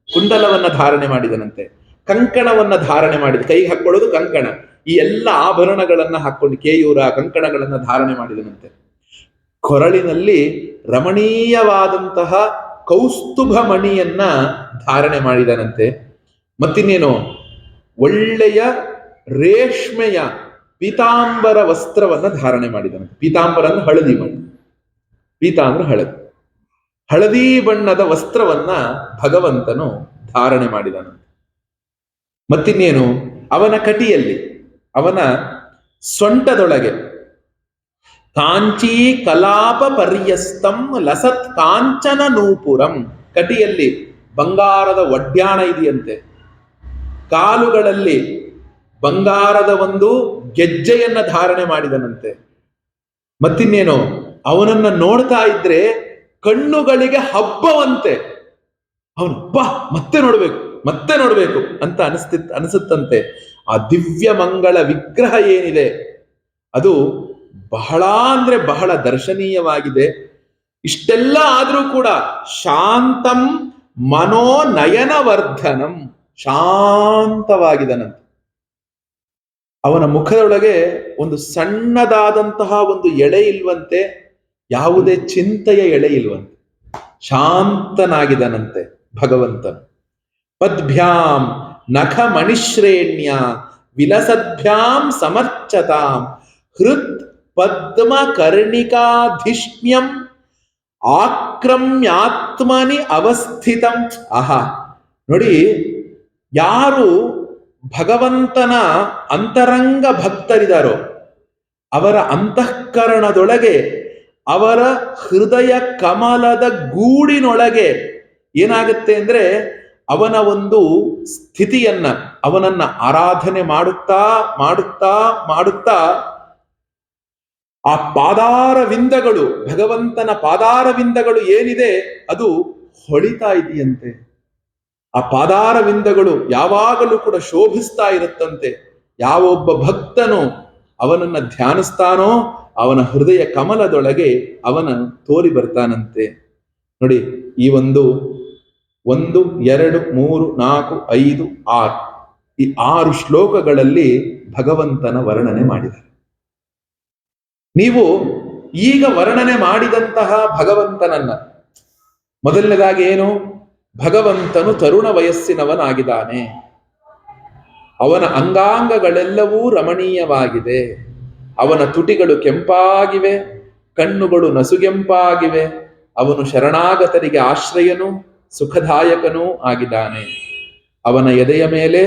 ಕುಂಡಲವನ್ನ ಧಾರಣೆ ಮಾಡಿದನಂತೆ. ಕಂಕಣವನ್ನ ಧಾರಣೆ ಮಾಡಿದ, ಕೈಗೆ ಹಾಕೊಳ್ಳೋದು ಕಂಕಣ. ಈ ಎಲ್ಲ ಆಭರಣಗಳನ್ನ ಹಾಕೊಂಡು ಕೇಯೂರ ಕಂಕಣಗಳನ್ನ ಧಾರಣೆ ಮಾಡಿದನಂತೆ. ಕೊರಳಿನಲ್ಲಿ ರಮಣೀಯವಾದಂತಹ ಕೌಸ್ತುಭ ಮಣಿಯನ್ನ ಧಾರಣೆ ಮಾಡಿದನಂತೆ. ಮತ್ತಿನ್ನೇನು, ಒಳ್ಳೆಯ ರೇಷ್ಮೆಯ ಪೀತಾಂಬರ ವಸ್ತ್ರವನ್ನ ಧಾರಣೆ ಮಾಡಿದನಂತೆ. ಪೀತಾಂಬರ ಅಂದ್ರೆ ಹಳದಿ ಬಣ್ಣ. ಪೀತಾಂಬರ ಹಳದಿ ಬಣ್ಣದ ವಸ್ತ್ರವನ್ನ ಭಗವಂತನು ಧಾರಣೆ ಮಾಡಿದನಂತೆ. ಮತ್ತಿನ್ನೇನು, ಅವನ ಕಟಿಯಲ್ಲಿ, ಅವನ ಸೊಂಟದೊಳಗೆ ಕಾಂಚೀ ಕಲಾಪ ಪರ್ಯಸ್ತಂ ಲಸತ್ ಕಾಂಚನ ನೂಪುರಂ. ಕಟಿಯಲ್ಲಿ ಬಂಗಾರದ ಒಡ್ಯಾಣ ಇದೆಯಂತೆ. ಕಾಲುಗಳಲ್ಲಿ ಬಂಗಾರದ ಒಂದು ಗೆಜ್ಜೆಯನ್ನ ಧಾರಣೆ ಮಾಡಿದನಂತೆ. ಮತ್ತಿನ್ನೇನು, ಅವನನ್ನ ನೋಡ್ತಾ ಇದ್ರೆ ಕಣ್ಣುಗಳಿಗೆ ಹಬ್ಬವಂತೆ. ಅವನು ಮತ್ತೆ ನೋಡ್ಬೇಕು ಅಂತ ಅನಿಸುತ್ತಂತೆ. ಆ ದಿವ್ಯ ಮಂಗಳ ವಿಗ್ರಹ ಏನಿದೆ ಅದು ಬಹಳ ಅಂದ್ರೆ ಬಹಳ ದರ್ಶನೀಯವಾಗಿದೆ. ಇಷ್ಟೆಲ್ಲ ಆದ್ರೂ ಕೂಡ ಶಾಂತಂ ಮನೋನಯನವರ್ಧನಂ. ಶಾಂತವಾಗಿದನಂತೆ. ಅವನ ಮುಖದೊಳಗೆ ಒಂದು ಸಣ್ಣದಾದಂತಹ ಒಂದು ಎಳೆ ಇಲ್ವಂತೆ. ಯಾವುದೇ ಚಿಂತೆಯ ಎಳೆ ಇಲ್ವಂತೆ. ಶಾಂತನಾಗಿದನಂತೆ ಭಗವಂತನು. ಪದ್ಭ್ಯಾಂ ನಖ ಮಣಿಶ್ರೇಣ್ಯ ವಿಲಸದ್ಭ್ಯಾಂ ಸಮರ್ಚತಾಂ ಹೃತ್ ಪದ್ಮ ಕರ್ಣಿಕಾಧಿಷ್ಣ್ಯಂ ಆಕ್ರಮ್ಯಾತ್ಮನಿ ಅವಸ್ಥಿತಂ. ಆಹಾ, ನೋಡಿ, ಯಾರು ಭಗವಂತನ ಅಂತರಂಗ ಭಕ್ತರಿದಾರೋ ಅವರ ಅಂತಃಕರಣದೊಳಗೆ, ಅವರ ಹೃದಯ ಕಮಲದ ಗೂಡಿನೊಳಗೆ ಏನಾಗುತ್ತೆ ಅಂದ್ರೆ ಅವನ ಒಂದು ಸ್ಥಿತಿಯನ್ನ, ಅವನನ್ನ ಆರಾಧನೆ ಮಾಡುತ್ತಾ ಮಾಡುತ್ತಾ ಮಾಡುತ್ತಾ ಆ ಪಾದಾರವಿಂದಗಳು, ಭಗವಂತನ ಪಾದಾರವಿಂದಗಳು ಏನಿದೆ ಅದು ಹೊಳಿತಾ ಇದೆಯಂತೆ. ಆ ಪಾದಾರವಿಂದಗಳು ಯಾವಾಗಲೂ ಕೂಡ ಶೋಭಿಸ್ತಾ ಇರುತ್ತಂತೆ. ಯಾವೊಬ್ಬ ಭಕ್ತನು ಅವನನ್ನ ಧ್ಯಾನಿಸ್ತಾನೋ ಅವನ ಹೃದಯ ಕಮಲದೊಳಗೆ ಅವನ ತೋರಿ ಬರ್ತಾನಂತೆ. ನೋಡಿ, ಈ 1 2 3 4 5 6 ಈ 6 ಶ್ಲೋಕಗಳಲ್ಲಿ ಭಗವಂತನ ವರ್ಣನೆ ಮಾಡಿದ್ದಾರೆ. ನೀವು ಈಗ ವರ್ಣನೆ ಮಾಡಿದಂತಹ ಭಗವಂತನನ್ನ, ಮೊದಲನೇದಾಗಿ ಏನು? ಭಗವಂತನು ತರುಣ ವಯಸ್ಸಿನವನಾಗಿದ್ದಾನೆ. ಅವನ ಅಂಗಾಂಗಗಳೆಲ್ಲವೂ ರಮಣೀಯವಾಗಿದೆ. ಅವನ ತುಟಿಗಳು ಕೆಂಪಾಗಿವೆ, ಕಣ್ಣುಗಳು ನಸುಗೆಂಪಾಗಿವೆ. ಅವನು ಶರಣಾಗತರಿಗೆ ಆಶ್ರಯನೂ ಸುಖದಾಯಕನೂ ಆಗಿದ್ದಾನೆ. ಅವನ ಎದೆಯ ಮೇಲೆ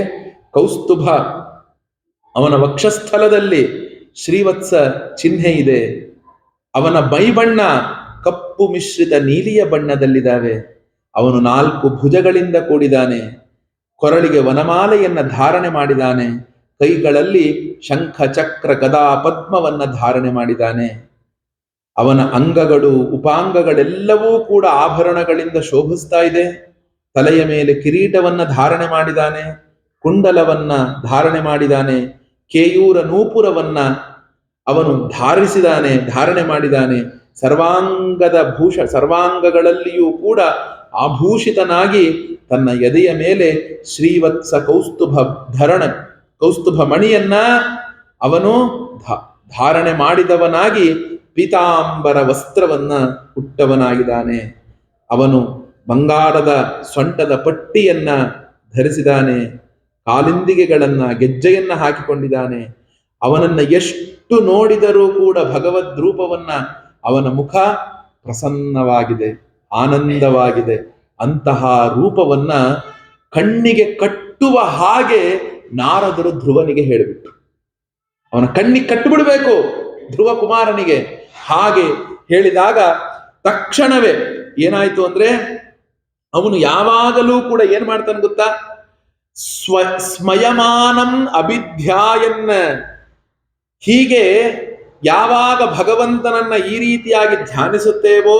ಕೌಸ್ತುಭ, ಅವನ ವಕ್ಷಸ್ಥಲದಲ್ಲಿ ಶ್ರೀವತ್ಸ ಚಿಹ್ನೆ ಇದೆ. ಅವನ ಮೈಬಣ್ಣ ಕಪ್ಪು ಮಿಶ್ರಿತ ನೀಲಿಯ ಬಣ್ಣದಲ್ಲಿದ್ದಾವೆ. ಅವನು 4 ಭುಜಗಳಿಂದ ಕೂಡಿದಾನೆ. ಕೊರಳಿಗೆ ವನಮಾಲೆಯನ್ನ ಧಾರಣೆ ಮಾಡಿದಾನೆ. ಕೈಗಳಲ್ಲಿ ಶಂಖ ಚಕ್ರ ಗದಾ ಪದ್ಮವನ್ನ ಧಾರಣೆ ಮಾಡಿದಾನೆ. ಅವನ ಅಂಗಗಳು ಉಪಾಂಗಗಳೆಲ್ಲವೂ ಕೂಡ ಆಭರಣಗಳಿಂದ ಶೋಭಿಸ್ತಾ ಇದೆ. ತಲೆಯ ಮೇಲೆ ಕಿರೀಟವನ್ನ ಧಾರಣೆ ಮಾಡಿದಾನೆ. ಕುಂಡಲವನ್ನ ಧಾರಣೆ ಮಾಡಿದಾನೆ, ಕೇಯೂರ ನೂಪುರವನ್ನ ಅವನು ಧಾರಣೆ ಮಾಡಿದಾನೆ. ಸರ್ವಾಂಗಗಳಲ್ಲಿಯೂ ಕೂಡ ಆಭೂಷಿತನಾಗಿ ತನ್ನ ಎದೆಯ ಮೇಲೆ ಶ್ರೀವತ್ಸ ಕೌಸ್ತುಭ ಮಣಿಯನ್ನ ಅವನು ಧಾರಣೆ ಮಾಡಿದವನಾಗಿ ಪೀತಾಂಬರ ವಸ್ತ್ರವನ್ನ ಉಟ್ಟವನಾಗಿದ್ದಾನೆ. ಅವನು ಬಂಗಾರದ ಸೊಂಟದ ಪಟ್ಟಿಯನ್ನ ಧರಿಸಿದಾನೆ, ಕಾಲಿಂದಿಗೆಗಳನ್ನ ಗೆಜ್ಜೆಯನ್ನ ಹಾಕಿಕೊಂಡಿದ್ದಾನೆ. ಅವನನ್ನ ಎಷ್ಟು ನೋಡಿದರೂ ಕೂಡ ಭಗವದ್ ರೂಪವನ್ನ, ಅವನ ಮುಖ ಪ್ರಸನ್ನವಾಗಿದೆ, ಆನಂದವಾಗಿದೆ. ಅಂತಹ ರೂಪವನ್ನ ಕಣ್ಣಿಗೆ ಕಟ್ಟುವ ಹಾಗೆ ನಾರದರು ಧ್ರುವನಿಗೆ ಹೇಳಿಬಿಟ್ರು. ಅವನ ಕಣ್ಣಿಗೆ ಕಟ್ಟಿಬಿಡ್ಬೇಕು ಧ್ರುವ ಕುಮಾರನಿಗೆ. ಹಾಗೆ ಹೇಳಿದಾಗ ತಕ್ಷಣವೇ ಏನಾಯ್ತು ಅಂದ್ರೆ, ಅವನು ಯಾವಾಗಲೂ ಕೂಡ ಏನ್ ಮಾಡ್ತಾನೆ ಗೊತ್ತಾ, ಸ್ಮಯಮಾನಂ ಅಭಿಧ್ಯಾಯನ್ನ. ಹೀಗೆ ಯಾವಾಗ ಭಗವಂತನನ್ನ ಈ ರೀತಿಯಾಗಿ ಧ್ಯಾನಿಸುತ್ತೇವೋ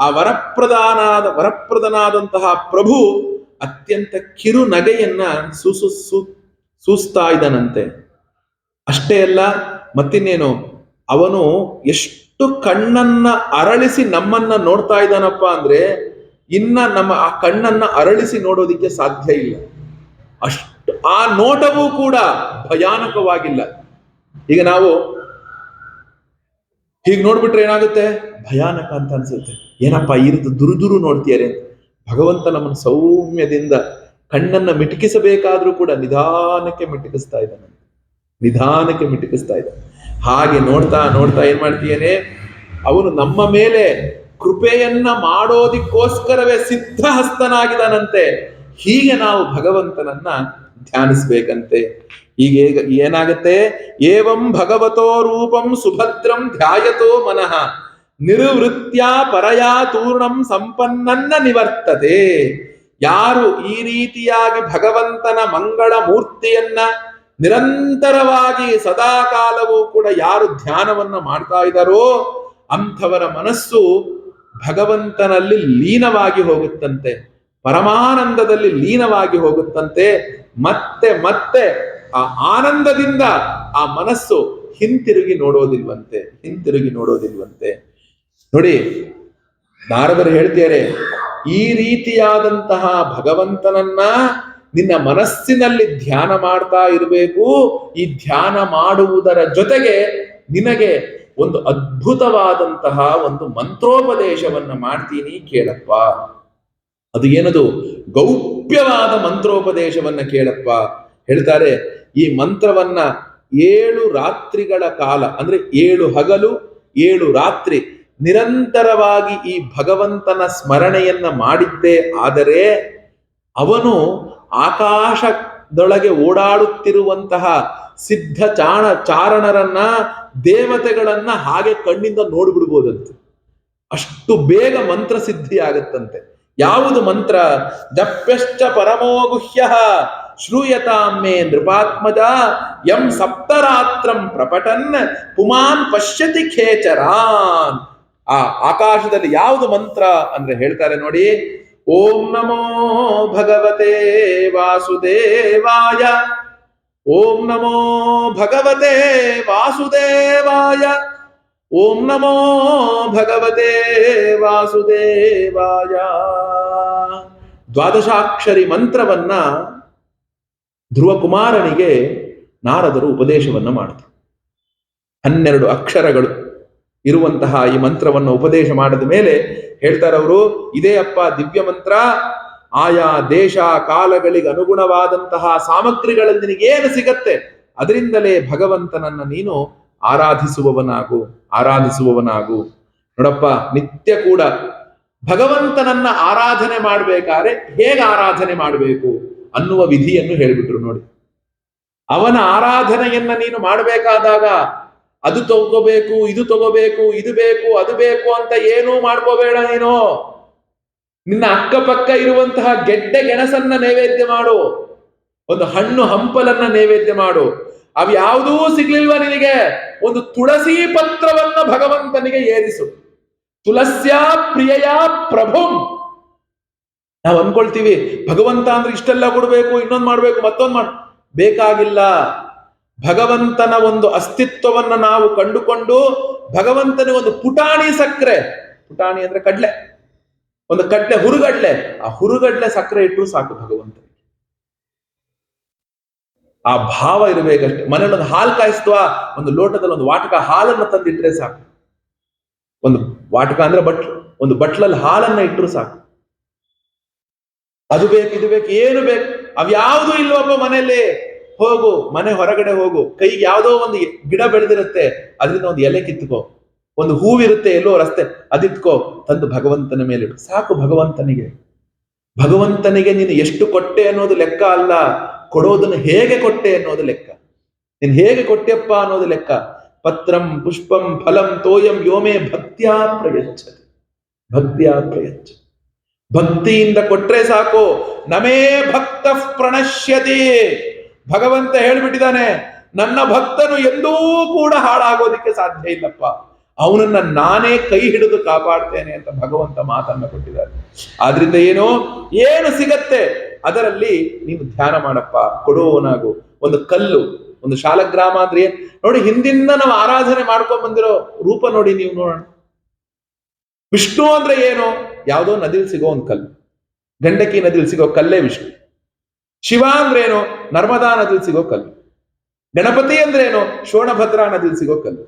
ಆ ವರಪ್ರದನಾದಂತಹ ಪ್ರಭು ಅತ್ಯಂತ ಕಿರು ನಗೆಯನ್ನ ಸೂಸ್ತಾ ಇದ್ದಾನಂತೆ. ಅಷ್ಟೇ ಅಲ್ಲ, ಮತ್ತಿನ್ನೇನು, ಅವನು ಎಷ್ಟು ಕಣ್ಣನ್ನ ಅರಳಿಸಿ ನಮ್ಮನ್ನ ನೋಡ್ತಾ ಇದ್ದಾನಪ್ಪ ಅಂದ್ರೆ, ಇನ್ನ ನಮ್ಮ ಆ ಕಣ್ಣನ್ನ ಅರಳಿಸಿ ನೋಡೋದಿಕ್ಕೆ ಸಾಧ್ಯ ಇಲ್ಲ. ಅಷ್ಟು ಆ ನೋಟವೂ ಕೂಡ ಭಯಾನಕವಾಗಿಲ್ಲ. ಈಗ ನಾವು ಹೀಗೆ ನೋಡ್ಬಿಟ್ರೆ ಏನಾಗುತ್ತೆ, ಭಯಾನಕ ಅಂತ ಅನ್ಸುತ್ತೆ. ಏನಪ್ಪ ಈ ರೀತಿ ದುರು ನೋಡ್ತೀಯಾರೆ ಅಂತ. ಭಗವಂತ ನಮ್ಮನ್ನು ಸೌಮ್ಯದಿಂದ ಕಣ್ಣನ್ನ ಮಿಟುಕಿಸಬೇಕಾದ್ರೂ ಕೂಡ ನಿಧಾನಕ್ಕೆ ಮಿಟುಕಿಸ್ತಾ ಇದ್ದಾನೆ. ಹಾಗೆ ನೋಡ್ತಾ ಏನ್ ಮಾಡ್ತೀಯೇನೆ, ಅವನು ನಮ್ಮ ಮೇಲೆ ಕೃಪೆಯನ್ನ ಮಾಡೋದಿಕ್ಕೋಸ್ಕರವೇ ಸಿದ್ಧಹಸ್ತನಾಗಿದ್ದಾನಂತೆ. ಹೀಗೆ ನಾವು ಭಗವಂತನನ್ನ ಧ್ಯಾನಿಸ್ಬೇಕಂತೆ. ಈಗ ಏನಾಗತ್ತೆ, ಏವಂ ಭಗವತೋ ರೂಪಂ ಸುಭದ್ರಂ ಧ್ಯಾಯತೋ ಮನಃ ನಿರ್ವೃತ್ಯ ಪರಯಾ ತೂರ್ಣಂ ಸಂಪನ್ನನ್ನ ನಿವರ್ತತೆ. ಯಾರು ಈ ರೀತಿಯಾಗಿ ಭಗವಂತನ ಮಂಗಳ ಮೂರ್ತಿಯನ್ನ ನಿರಂತರವಾಗಿ ಸದಾಕಾಲವೂ ಕೂಡ ಯಾರು ಧ್ಯಾನವನ್ನ ಮಾಡ್ತಾ ಇದ್ದಾರೋ ಅಂಥವರ ಮನಸ್ಸು ಭಗವಂತನಲ್ಲಿ ಲೀನವಾಗಿ ಹೋಗುತ್ತಂತೆ, ಪರಮಾನಂದದಲ್ಲಿ ಲೀನವಾಗಿ ಹೋಗುತ್ತಂತೆ. ಮತ್ತೆ ಮತ್ತೆ ಆ ಆನಂದದಿಂದ ಆ ಮನಸ್ಸು ಹಿಂತಿರುಗಿ ನೋಡೋದಿಲ್ವಂತೆ. ನೋಡಿ, ನಾರದರು ಹೇಳ್ತಾರೆ, ಈ ರೀತಿಯಾದಂತಹ ಭಗವಂತನನ್ನ ನಿನ್ನ ಮನಸ್ಸಿನಲ್ಲಿ ಧ್ಯಾನ ಮಾಡ್ತಾ ಇರಬೇಕು. ಈ ಧ್ಯಾನ ಮಾಡುವುದರ ಜೊತೆಗೆ ನಿನಗೆ ಒಂದು ಅದ್ಭುತವಾದಂತಹ ಒಂದು ಮಂತ್ರೋಪದೇಶವನ್ನ ಮಾಡ್ತೀನಿ, ಕೇಳಪ್ಪ. ಅದು ಏನದು, ಗೌಪ್ಯವಾದ ಮಂತ್ರೋಪದೇಶವನ್ನ ಕೇಳಪ್ಪ. ಹೇಳ್ತಾರೆ, ಈ ಮಂತ್ರವನ್ನ 7 ರಾತ್ರಿಗಳ ಕಾಲ, ಅಂದ್ರೆ 7 ಹಗಲು 7 ರಾತ್ರಿ ನಿರಂತರವಾಗಿ ಈ ಭಗವಂತನ ಸ್ಮರಣೆಯನ್ನ ಮಾಡಿದ್ದೇ ಆದರೆ ಅವನು ಆಕಾಶದೊಳಗೆ ಓಡಾಡುತ್ತಿರುವಂತಹ ಸಿದ್ಧ ಚಾರಣರನ್ನ, ದೇವತೆಗಳನ್ನ ಹಾಗೆ ಕಣ್ಣಿಂದ ನೋಡ್ಬಿಡ್ಬೋದಂತೆ. ಅಷ್ಟು ಬೇಗ ಮಂತ್ರ ಸಿದ್ಧಿ ಆಗತ್ತಂತೆ. ಯಾವುದು ಮಂತ್ರ? ಜಪ್ಯಶ್ಚ ಪರಮೋ ಗುಹ್ಯ ಶ್ರೂಯತಾಮೇ ನೃಪಾತ್ಮಜ ಯಂ ಸಪ್ತರಾತ್ರಂ ಪ್ರಪಟನ್ ಪುಮಾನ್ ಪಶ್ಯತಿ ಖೇಚರಾನ್. ಆ ಆಕಾಶದಲ್ಲಿ ಯಾವುದು ಮಂತ್ರ ಅಂದ್ರೆ ಹೇಳ್ತಾರೆ ನೋಡಿ, ಓಂ ನಮೋ ಭಗವತೆ ವಾಸುದೇವಾಯ, ಓಂ ನಮೋ ಭಗವತೆ ವಾಸುದೇವಾಯ, ಓಂ ನಮೋ ಭಗವತೆ ವಾಸುದೇವಾಯ. ದ್ವಾದಶಾಕ್ಷರಿ ಮಂತ್ರವನ್ನ ಧ್ರುವ ಕುಮಾರನಿಗೆ ನಾರದರು ಉಪದೇಶವನ್ನ ಮಾಡಿದರು. 12 ಅಕ್ಷರಗಳು ಇರುವಂತಹ ಈ ಮಂತ್ರವನ್ನು ಉಪದೇಶ ಮಾಡಿದ ಮೇಲೆ ಹೇಳ್ತಾರವರು, ಇದೇ ಅಪ್ಪ ದಿವ್ಯ ಮಂತ್ರ. ಆಯಾ ದೇಶ ಕಾಲಗಳಿಗೆ ಅನುಗುಣವಾದಂತಹ ಸಾಮಗ್ರಿಗಳಲ್ಲಿ ನಿನಗೇನು ಸಿಗತ್ತೆ ಅದರಿಂದಲೇ ಭಗವಂತನನ್ನ ನೀನು ಆರಾಧಿಸುವವನಾಗು. ನೋಡಪ್ಪ, ನಿತ್ಯ ಕೂಡ ಭಗವಂತನನ್ನ ಆರಾಧನೆ ಮಾಡಬೇಕಾದ್ರೆ ಹೇಗೆ ಆರಾಧನೆ ಮಾಡಬೇಕು ಅನ್ನುವ ವಿಧಿಯನ್ನು ಹೇಳಿಬಿಟ್ರು ನೋಡಿ. ಅವನ ಆರಾಧನೆಯನ್ನ ನೀನು ಮಾಡಬೇಕಾದಾಗ ಅದು ತಗೋಬೇಕು, ಇದು ತಗೋಬೇಕು, ಇದು ಬೇಕು, ಅದು ಬೇಕು ಅಂತ ಏನೂ ಮಾಡ್ಕೋಬೇಡ. ನೀನು ನಿನ್ನ ಅಕ್ಕಪಕ್ಕ ಇರುವಂತಹ ಗೆಡ್ಡೆ ಗೆಣಸನ್ನ ನೈವೇದ್ಯ ಮಾಡು, ಒಂದು ಹಣ್ಣು ಹಂಪಲನ್ನ ನೈವೇದ್ಯ ಮಾಡು. ಅವು ಯಾವುದೂ ಸಿಗ್ಲಿಲ್ವ ನಿನಗೆ, ಒಂದು ತುಳಸಿ ಪತ್ರವನ್ನ ಭಗವಂತನಿಗೆ ಏರಿಸು. ತುಳಸ್ಯಾ ಪ್ರಿಯಯ ಪ್ರಭುಂ, ನಾವು ಅನ್ಕೊಳ್ತೀವಿ ಭಗವಂತ ಅಂದ್ರೆ ಇಷ್ಟೆಲ್ಲ ಕೊಡ್ಬೇಕು, ಇನ್ನೊಂದು ಮಾಡ್ಬೇಕು, ಮತ್ತೊಂದು ಬೇಕಾಗಿಲ್ಲ. ಭಗವಂತನ ಒಂದು ಅಸ್ತಿತ್ವವನ್ನ ನಾವು ಕಂಡುಕೊಂಡು ಭಗವಂತನ ಒಂದು ಪುಟಾಣಿ ಸಕ್ಕರೆ, ಪುಟಾಣಿ ಅಂದ್ರೆ ಕಡ್ಲೆ, ಒಂದು ಕಡ್ಲೆ ಹುರುಗಡ್ಲೆ, ಆ ಹುರುಗಡ್ಲೆ ಸಕ್ಕರೆ ಇಟ್ಟರು ಸಾಕು ಭಗವಂತ. ಆ ಭಾವ ಇರಬೇಕಷ್ಟೆ. ಮನೇಲಿ ಒಂದು ಹಾಲು ಕಾಯಿಸ್ತವಾ, ಒಂದು ಲೋಟದಲ್ಲಿ ಒಂದು ವಾಟಕ ಹಾಲನ್ನು ತಂದಿಟ್ರೆ ಸಾಕು. ಒಂದು ವಾಟಕ ಅಂದ್ರೆ ಒಂದು ಬಟ್ಲಲ್ಲಿ ಹಾಲನ್ನ ಇಟ್ಟರು ಸಾಕು. ಅದು ಬೇಕು, ಇದು ಬೇಕು, ಏನು ಬೇಕು, ಅವ್ಯಾವುದೂ ಇಲ್ವಪ್ಪ ಮನೆಯಲ್ಲಿ, ಹೋಗು ಮನೆ ಹೊರಗಡೆ ಹೋಗು, ಕೈಗೆ ಯಾವುದೋ ಒಂದು ಗಿಡ ಬೆಳೆದಿರುತ್ತೆ, ಅದರಿಂದ ಒಂದು ಎಲೆ ಕಿತ್ಕೋ, ಒಂದು ಹೂವಿರುತ್ತೆ ಎಲ್ಲೋ ರಸ್ತೆ, ಅದಿತ್ಕೋ, ತಂದು ಭಗವಂತನ ಮೇಲೆ ಸಾಕು. ಭಗವಂತನಿಗೆ ನೀನು ಎಷ್ಟು ಕೊಟ್ಟೆ ಅನ್ನೋದು ಲೆಕ್ಕ ಅಲ್ಲ, ಕೊಡೋದನ್ನು ಹೇಗೆ ಕೊಟ್ಟೆ ಅನ್ನೋದು ಲೆಕ್ಕ. ನೀನು ಹೇಗೆ ಕೊಟ್ಟೆಪ್ಪ ಅನ್ನೋದು ಲೆಕ್ಕ. ಪತ್ರಂ ಪುಷ್ಪಂ ಫಲಂ ತೋಯಂ ಯೋಮೇ ಭಕ್ತ್ಯಾ ಪ್ರಯಚ್ಛತಿ, ಭಕ್ತ್ಯಾ ಪ್ರಯಚ್ಛತಿ. ಭಕ್ತಿಯಿಂದ ಕೊಟ್ರೆ ಸಾಕು. ನಮೇ ಭಕ್ತ ಪ್ರಣಶ್ಯತಿ, ಭಗವಂತ ಹೇಳ್ಬಿಟ್ಟಿದ್ದಾನೆ, ನನ್ನ ಭಕ್ತನು ಎಂದೂ ಕೂಡ ಹಾಳಾಗೋದಿಕ್ಕೆ ಸಾಧ್ಯ ಇಲ್ಲಪ್ಪ, ಅವನನ್ನ ನಾನೇ ಕೈ ಹಿಡಿದು ಕಾಪಾಡ್ತೇನೆ ಅಂತ ಭಗವಂತ ಮಾತನ್ನ ಕೊಟ್ಟಿದ್ದಾರೆ. ಆದ್ರಿಂದ ಏನು ಸಿಗತ್ತೆ ಅದರಲ್ಲಿ ನೀನು ಧ್ಯಾನ ಮಾಡಪ್ಪ, ಕೊಡುವವನಾಗು. ಒಂದು ಕಲ್ಲು, ಒಂದು ಶಾಲಗ್ರಾಮ ಅಂದ್ರೆ ಏನ್ ನೋಡಿ, ಹಿಂದಿಂದ ನಾವು ಆರಾಧನೆ ಮಾಡ್ಕೊಂಡ್ ಬಂದಿರೋ ರೂಪ ನೋಡಿ, ನೀವು ನೋಡೋಣ. ವಿಷ್ಣು ಅಂದ್ರೆ ಏನು? ಯಾವುದೋ ನದಿಲ್ ಸಿಗೋ ಒಂದು ಕಲ್ಲು, ಗಂಡಕಿ ನದಿಲ್ ಸಿಗೋ ಕಲ್ಲೇ ವಿಷ್ಣು. ಶಿವ ಅಂದ್ರೇನು? ನರ್ಮದಾ ನದಿಲ್ ಸಿಗೋ ಕಲ್ಲು. ಗಣಪತಿ ಅಂದ್ರೇನು? ಶೋಣಭದ್ರಾ ನದಿಲ್ ಸಿಗೋ ಕಲ್ಲು.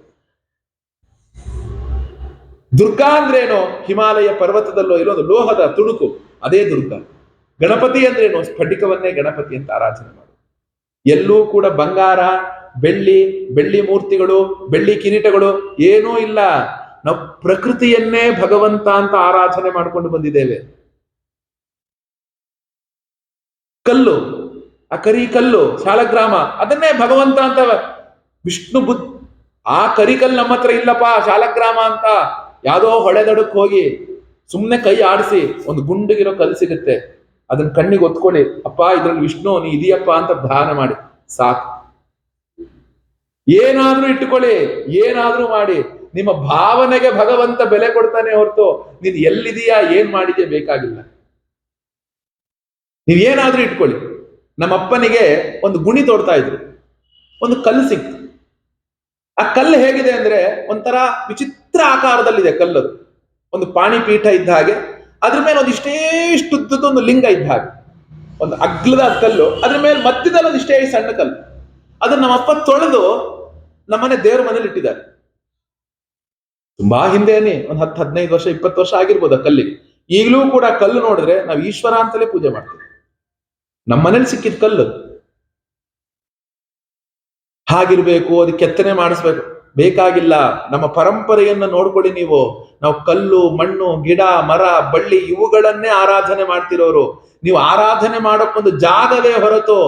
ದುರ್ಗಾ ಅಂದ್ರೇನು? ಹಿಮಾಲಯ ಪರ್ವತದಲ್ಲೋ ಇರೋದು ಲೋಹದ ತುಣುಕು, ಅದೇ ದುರ್ಗಾ. ಗಣಪತಿ ಅಂದ್ರೇನು? ಸ್ಫಟಿಕವನ್ನೇ ಗಣಪತಿ ಅಂತ ಆರಾಧನೆ ಮಾಡು. ಎಲ್ಲೂ ಕೂಡ ಬಂಗಾರ, ಬೆಳ್ಳಿ ಮೂರ್ತಿಗಳು, ಬೆಳ್ಳಿ ಕಿರೀಟಗಳು ಏನೂ ಇಲ್ಲ. ನಾವು ಪ್ರಕೃತಿಯನ್ನೇ ಭಗವಂತ ಅಂತ ಆರಾಧನೆ ಮಾಡಿಕೊಂಡು ಬಂದಿದ್ದೇವೆ. ಕಲ್ಲು, ಆ ಕರಿ ಕಲ್ಲು ಶಾಲಗ್ರಾಮ, ಅದನ್ನೇ ಭಗವಂತ ಅಂತ ವಿಷ್ಣು ಆ ಕರಿಕಲ್ಲು ನಮ್ಮ ಹತ್ರ ಇಲ್ಲಪ್ಪ, ಶಾಲಗ್ರಾಮ ಅಂತ ಯಾವ್ದೋ ಹೊಳೆದಡಕ್ ಹೋಗಿ ಸುಮ್ನೆ ಕೈ ಆಡಿಸಿ ಒಂದು ಗುಂಡಿಗಿರೋ ಕಲ್ಲು ಸಿಗುತ್ತೆ, ಅದನ್ನ ಕಣ್ಣಿಗೆ ಒತ್ಕೊಳ್ಳಿ, ಅಪ್ಪ ಇದ್ರಲ್ಲಿ ವಿಷ್ಣು ನೀ ಇದೆಯಪ್ಪ ಅಂತ ಧ್ಯಾನ ಮಾಡಿ ಸಾಕು. ಏನಾದ್ರೂ ಇಟ್ಟುಕೊಳ್ಳಿ, ಏನಾದ್ರೂ ಮಾಡಿ, ನಿಮ್ಮ ಭಾವನೆಗೆ ಭಗವಂತ ಬೆಲೆ ಕೊಡ್ತಾನೆ ಹೊರತು ನೀನ್ ಎಲ್ಲಿದೀಯಾ ಏನ್ ಮಾಡಿದ್ಯಾ ಬೇಕಾಗಿಲ್ಲ. ನೀವೇನಾದ್ರೂ ಇಟ್ಕೊಳ್ಳಿ. ನಮ್ಮಪ್ಪನಿಗೆ ಒಂದು ಗುಣಿ ತೋಡ್ತಾ ಇದ್ರು, ಒಂದು ಕಲ್ಲು ಸಿಕ್ತು. ಆ ಕಲ್ಲು ಹೇಗಿದೆ ಅಂದ್ರೆ ಒಂಥರ ವಿಚಿತ್ರ ಆಕಾರದಲ್ಲಿದೆ ಕಲ್ಲದು, ಒಂದು ಪಾಣಿಪೀಠ ಇದ್ದ ಹಾಗೆ, ಅದ್ರ ಮೇಲೆ ಒಂದು ಇಷ್ಟೇಷ್ಟುದ್ದದ ಒಂದು ಲಿಂಗ ಇದ್ದ ಹಾಗೆ, ಒಂದು ಅಗ್ಲದ ಕಲ್ಲು, ಅದ್ರ ಮೇಲೆ ಮಧ್ಯದಲ್ಲಿ ಒಂದು ಇಷ್ಟೇ ಸಣ್ಣ ಕಲ್ಲು. ಅದನ್ನ ನಮ್ಮಪ್ಪ ತೊಳೆದು ನಮ್ಮನೆ ದೇವ್ರ ಮನೇಲಿ ಇಟ್ಟಿದ್ದಾರೆ. ತುಂಬಾ ಹಿಂದೆನೆ, ಒಂದು 10-15 ವರ್ಷ 20 ವರ್ಷ ಆಗಿರ್ಬೋದು ಆ ಕಲ್ಲಿಗೆ. ಈಗಲೂ ಕೂಡ ಕಲ್ಲು ನೋಡಿದ್ರೆ ನಾವು ಈಶ್ವರ ಅಂತಲೇ ಪೂಜೆ ಮಾಡ್ತೀವಿ. ನಮ್ಮ ಮನೇಲಿ ಸಿಕ್ಕಿದ ಕಲ್ಲು ಹಾಗಿರ್ಬೇಕು, ಅದಕ್ಕೆ ಕೆತ್ತನೆ ಮಾಡಿಸ್ಬೇಕು ಬೇಕಾಗಿಲ್ಲ. ನಮ್ಮ ಪರಂಪರೆಯನ್ನ ನೋಡ್ಕೊಳ್ಳಿ ನೀವು. ನಾವು ಕಲ್ಲು, ಮಣ್ಣು, ಗಿಡ, ಮರ, ಬಳ್ಳಿ ಇವುಗಳನ್ನೇ ಆರಾಧನೆ ಮಾಡ್ತಿರೋರು. ನೀವು ಆರಾಧನೆ ಮಾಡೋಕ್ಕೊಂದು ಜಾಗವೇ ಹೊರತು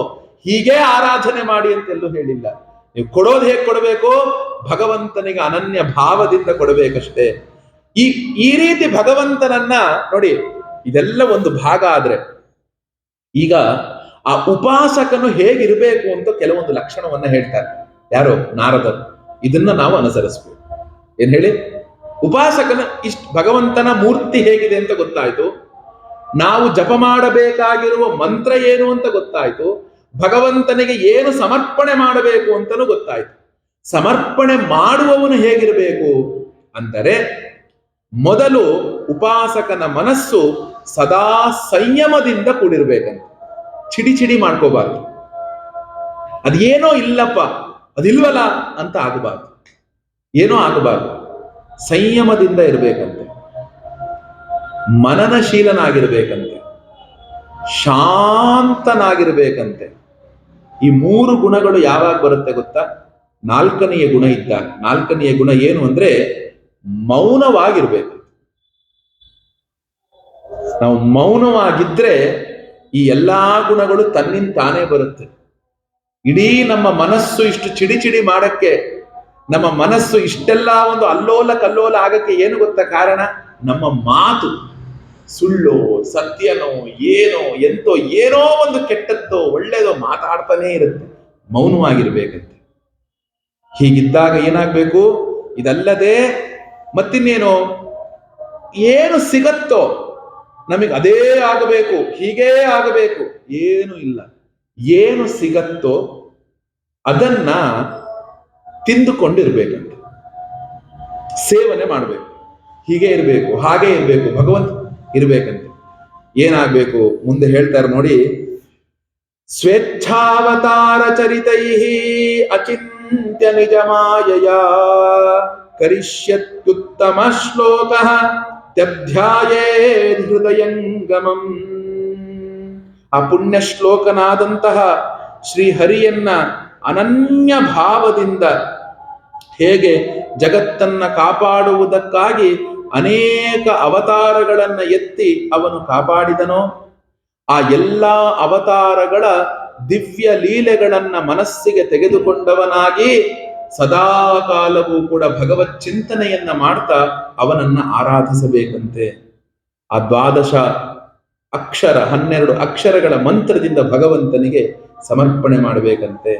ಹೀಗೆ ಆರಾಧನೆ ಮಾಡಿ ಅಂತೆಲ್ಲೂ ಹೇಳಿಲ್ಲ. ನೀವು ಕೊಡೋದು ಹೇಗೆ ಕೊಡಬೇಕು? ಭಗವಂತನಿಗೆ ಅನನ್ಯ ಭಾವದಿಂದ ಕೊಡಬೇಕಷ್ಟೇ. ಈ ರೀತಿ ಭಗವಂತನನ್ನ ನೋಡಿ, ಇದೆಲ್ಲ ಒಂದು ಭಾಗ. ಆದ್ರೆ ಈಗ ಆ ಉಪಾಸಕನು ಹೇಗಿರ್ಬೇಕು ಅಂತ ಕೆಲವೊಂದು ಲಕ್ಷಣವನ್ನ ಹೇಳ್ತಾರೆ. ಯಾರು? ನಾರದರು. ಇದನ್ನ ನಾವು ಅನುಸರಿಸ್ಬೇಕು. ಏನ್ ಹೇಳಿ? ಉಪಾಸಕನ ಭಗವಂತನ ಮೂರ್ತಿ ಹೇಗಿದೆ ಅಂತ ಗೊತ್ತಾಯ್ತು, ನಾವು ಜಪ ಮಾಡಬೇಕಾಗಿರುವ ಮಂತ್ರ ಏನು ಅಂತ ಗೊತ್ತಾಯ್ತು, ಭಗವಂತನಿಗೆ ಏನು ಸಮರ್ಪಣೆ ಮಾಡಬೇಕು ಅಂತಲೂ ಗೊತ್ತಾಯ್ತು. ಸಮರ್ಪಣೆ ಮಾಡುವವನು ಹೇಗಿರಬೇಕು ಅಂದರೆ, ಮೊದಲು ಉಪಾಸಕನ ಮನಸ್ಸು ಸದಾ ಸಂಯಮದಿಂದ ಕೂಡಿರ್ಬೇಕಂತ. ಚಿಡಿ ಮಾಡ್ಕೋಬಾರ್ದು. ಅದೇನೋ ಇಲ್ಲಪ್ಪ, ಅದಿಲ್ವಲ್ಲ ಅಂತ ಆಗಬಾರ್ದು, ಏನೋ ಆಗಬಾರ್ದು. ಸಂಯಮದಿಂದ ಇರ್ಬೇಕಂತೆ, ಮನನಶೀಲನಾಗಿರ್ಬೇಕಂತೆ, ಶಾಂತನಾಗಿರ್ಬೇಕಂತೆ. ಈ 3 ಗುಣಗಳು ಯಾವಾಗ ಬರುತ್ತೆ ಗೊತ್ತಾ? 4ನೆಯ ಗುಣ ಇದ್ದಾಗ. 4ನೆಯ ಗುಣ ಏನು ಅಂದ್ರೆ ಮೌನವಾಗಿರ್ಬೇಕು. ನಾವು ಮೌನವಾಗಿದ್ರೆ ಈ ಎಲ್ಲಾ ಗುಣಗಳು ತನ್ನಿಂದ ತಾನೇ ಬರುತ್ತೆ. ಇಡೀ ನಮ್ಮ ಮನಸ್ಸು ಇಷ್ಟು ಚಿಡಿ ಮಾಡಕ್ಕೆ, ನಮ್ಮ ಮನಸ್ಸು ಇಷ್ಟೆಲ್ಲ ಒಂದು ಅಲ್ಲೋಲ ಕಲ್ಲೋಲ ಆಗಕ್ಕೆ ಏನು ಗೊತ್ತಾ ಕಾರಣ? ನಮ್ಮ ಮಾತು ಸುಳ್ಳೋ ಸತ್ಯನೋ ಏನೋ ಎಂತೋ ಏನೋ ಒಂದು ಕೆಟ್ಟದ್ದೋ ಒಳ್ಳೇದೋ ಮಾತಾಡ್ತಾನೆ ಇರುತ್ತೆ. ಮೌನವಾಗಿರ್ಬೇಕಂತೆ. ಹೀಗಿದ್ದಾಗ ಏನಾಗ್ಬೇಕು? ಇದಲ್ಲದೆ ಮತ್ತಿನ್ನೇನು ಏನು ಸಿಗತ್ತೋ ನಮಗೆ ಅದೇ ಆಗಬೇಕು, ಹೀಗೇ ಆಗಬೇಕು, ಏನು ಇಲ್ಲ. ಏನು ಸಿಗತ್ತೋ ಅದನ್ನ ತಿಂದುಕೊಂಡಿರ್ಬೇಕಂತೆ, ಸೇವನೆ ಮಾಡಬೇಕು. ಹೀಗೆ ಇರಬೇಕು, ಹಾಗೆ ಇರಬೇಕು, ಭಗವಂತ ಇರ್ಬೇಕಂತೆ. ಏನಾಗಬೇಕು ಮುಂದೆ ಹೇಳ್ತಾರೆ ನೋಡಿ. ಸ್ವೇಚ್ಛಾವತಾರ ಚರಿತೈ ಅಚಿಂತ್ಯ ನಿಜ ಮಾಯಯ ಕರಿಷ್ಯತ್ಯುತ್ತಮ ಶ್ಲೋಕ ತ್ಯಧ್ಯಾಯೇ ಹೃದಯಂಗಮಂ. ಆ ಪುಣ್ಯ ಶ್ಲೋಕನಾದಂತಹ ಶ್ರೀಹರಿಯನ್ನ ಅನನ್ಯ ಭಾವದಿಂದ ಹೇಗೆ ಜಗತ್ತನ್ನ ಕಾಪಾಡುವುದಕ್ಕಾಗಿ ಅನೇಕ ಅವತಾರಗಳನ್ನ ಎತ್ತಿ ಅವನು ಕಾಪಾಡಿದನೋ, ಆ ಎಲ್ಲ ಅವತಾರಗಳ ದಿವ್ಯ ಲೀಲೆಗಳನ್ನ ಮನಸ್ಸಿಗೆ ತೆಗೆದುಕೊಂಡವನಾಗಿ ಸದಾ ಕಾಲವೂ ಕೂಡ ಭಗವತ್ ಚಿಂತನೆಯನ್ನ ಮಾಡ್ತಾ ಅವನನ್ನ ಆರಾಧಿಸಬೇಕಂತೆ. ಆ 12 ಅಕ್ಷರ 12 ಅಕ್ಷರಗಳ ಮಂತ್ರದಿಂದ ಭಗವಂತನಿಗೆ ಸಮರ್ಪಣೆ ಮಾಡಬೇಕಂತೆ.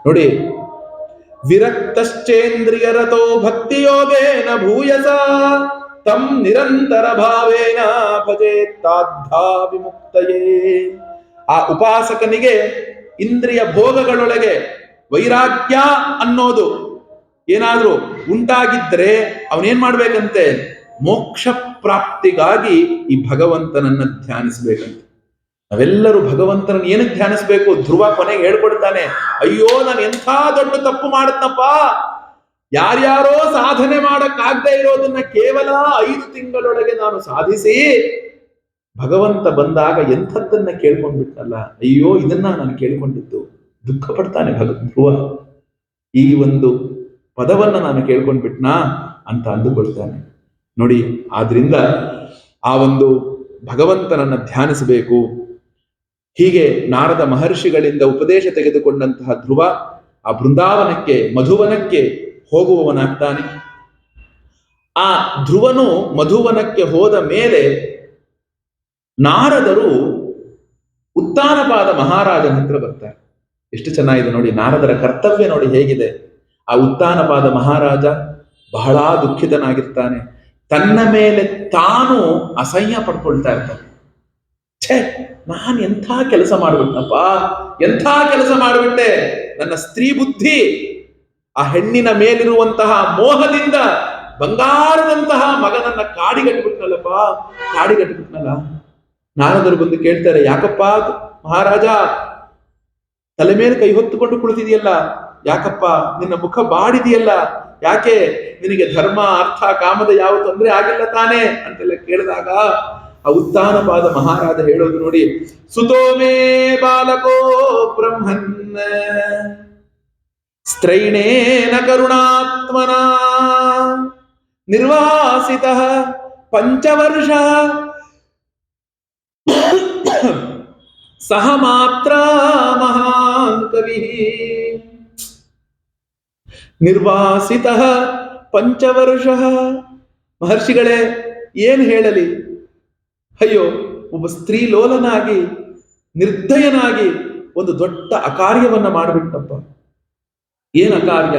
ನೋಡಿ, ವಿರಕ್ತಶ್ಚೇಂದ್ರಿಯರತೋ ಭಕ್ತಿಯೋಗೇನ ಭೂಯಸ ತಂ ನಿರಂತರ ಭಾವೇನ ಭಜೇತ್ತಾದ್ಧಾ ವಿಮುಕ್ತಯೇ. ಆ ಉಪಾಸಕನಿಗೆ ಇಂದ್ರಿಯ ಭೋಗಗಳೊಳಗೆ ವೈರಾಗ್ಯ ಅನ್ನೋದು ಏನಾದ್ರೂ ಉಂಟಾಗಿದ್ರೆ ಅವನೇನ್ ಮಾಡ್ಬೇಕಂತೆ, ಮೋಕ್ಷ ಪ್ರಾಪ್ತಿಗಾಗಿ ಈ ಭಗವಂತನನ್ನ ಧ್ಯಾನಿಸ್ಬೇಕಂತೆ. ನಾವೆಲ್ಲರೂ ಭಗವಂತನನ್ನು ಏನಕ್ಕೆ ಧ್ಯಾನಿಸ್ಬೇಕು? ಧ್ರುವ ಕೊನೆಗೆ ಹೇಳ್ಕೊಡ್ತಾನೆ, ಅಯ್ಯೋ ನಾನು ಎಂಥ ದೊಡ್ಡ ತಪ್ಪು ಮಾಡತ್ನಪ್ಪ, ಯಾರ್ಯಾರೋ ಸಾಧನೆ ಮಾಡಕ್ಕಾಗದೆ ಇರೋದನ್ನ ಕೇವಲ 5 ತಿಂಗಳೊಳಗೆ ನಾನು ಸಾಧಿಸಿ ಭಗವಂತ ಬಂದಾಗ ಎಂಥದ್ದನ್ನ ಕೇಳ್ಕೊಂಡ್ಬಿಟ್ನಲ್ಲ, ಅಯ್ಯೋ ಇದನ್ನ ನಾನು ಕೇಳ್ಕೊಂಡಿದ್ದು. ದುಃಖ ಪಡ್ತಾನೆ ಧ್ರುವ, ಈ ಒಂದು ಪದವನ್ನ ನಾನು ಕೇಳ್ಕೊಂಡ್ಬಿಟ್ನಾ ಅಂತ ಅಂದುಕೊಳ್ತಾನೆ. ನೋಡಿ, ಆದ್ರಿಂದ ಆ ಒಂದು ಭಗವಂತನನ್ನ ಧ್ಯಾನಿಸಬೇಕು. ಹೀಗೆ ನಾರದ ಮಹರ್ಷಿಗಳಿಂದ ಉಪದೇಶ ತೆಗೆದುಕೊಂಡಂತಹ ಧ್ರುವ ಆ ಬೃಂದಾವನಕ್ಕೆ, ಮಧುವನಕ್ಕೆ ಹೋಗುವವನಾಗ್ತಾನೆ. ಆ ಧ್ರುವನು ಮಧುವನಕ್ಕೆ ಹೋದ ಮೇಲೆ ನಾರದರು ಉತ್ತಾನಪಾದ ಮಹಾರಾಜನ ಹತ್ರ ಬರ್ತಾರೆ. ಎಷ್ಟು ಚೆನ್ನಾಗಿದೆ ನೋಡಿ, ನಾರದರ ಕರ್ತವ್ಯ ನೋಡಿ ಹೇಗಿದೆ. ಆ ಉತ್ತಾನಪಾದ ಮಹಾರಾಜ ಬಹಳ ದುಃಖಿತನಾಗಿರ್ತಾನೆ. ತನ್ನ ಮೇಲೆ ತಾನು ಅಸಹ್ಯ ಪಡ್ಕೊಳ್ತಾ ಇರ್ತಾನೆ. ಛೇ, ನಾನು ಎಂಥ ಕೆಲಸ ಮಾಡ್ಬಿಟ್ನಪ್ಪ, ಎಂಥ ಕೆಲಸ ಮಾಡಿಬಿಟ್ಟೆ. ನನ್ನ ಸ್ತ್ರೀ ಬುದ್ಧಿ ಆ ಹೆಣ್ಣಿನ ಮೇಲಿರುವಂತಹ ಮೋಹದಿಂದ ಬಂಗಾರದಂತಹ ಮಗನನ್ನ ಕಾಡಿಗಟ್ಬಿಟ್ನಲ್ಲಪ್ಪ, ಕಾಡಿಗಟ್ಬಿಟ್ನಲ್ಲ. ನಾರದರು ಬಂದು ಕೇಳ್ತಾರೆ, ಯಾಕಪ್ಪ ಮಹಾರಾಜ ತಲೆ ಮೇಲೆ ಕೈ ಹೊತ್ತುಕೊಂಡು ಕುಳಿತಿದೆಯಲ್ಲ, ಯಾಕಪ್ಪ ನಿನ್ನ ಮುಖ ಬಾಡಿದೆಯಲ್ಲ, ಯಾಕೆ ನಿನಗೆ ಧರ್ಮ ಅರ್ಥ ಕಾಮದ ಯಾವ ತೊಂದರೆ ಆಗಿಲ್ಲ ತಾನೇ ಅಂತೆಲ್ಲ ಕೇಳಿದಾಗ ಆ ಉತ್ತಾನಪಾದ ಮಹಾರಾಜ ಹೇಳೋದು ನೋಡಿ, ಸುತೋಮೇ ಬಾಲಕೋ ಬ್ರಹ್ಮನ್ ಸ್ತ್ರೈಣೇನ ಕರುಣಾತ್ಮನ ನಿರ್ವಾಸಿತ 5 ವರ್ಷ ಸಹ ಮಾತ್ರ ಮಹಾನ್ ಕವಿ ನಿರ್ವಾಸಿತ 5 ವರ್ಷ. ಮಹರ್ಷಿಗಳೇ ಏನ್ ಹೇಳಲಿ, ಅಯ್ಯೋ ಒಬ್ಬ ಸ್ತ್ರೀ ಲೋಲನಾಗಿ ನಿರ್ದಯನಾಗಿ ಒಂದು ದೊಡ್ಡ ಅಕಾರ್ಯವನ್ನ ಮಾಡಿಬಿಟ್ಟಪ್ಪ. ಏನ್ ಅಕಾರ್ಯ?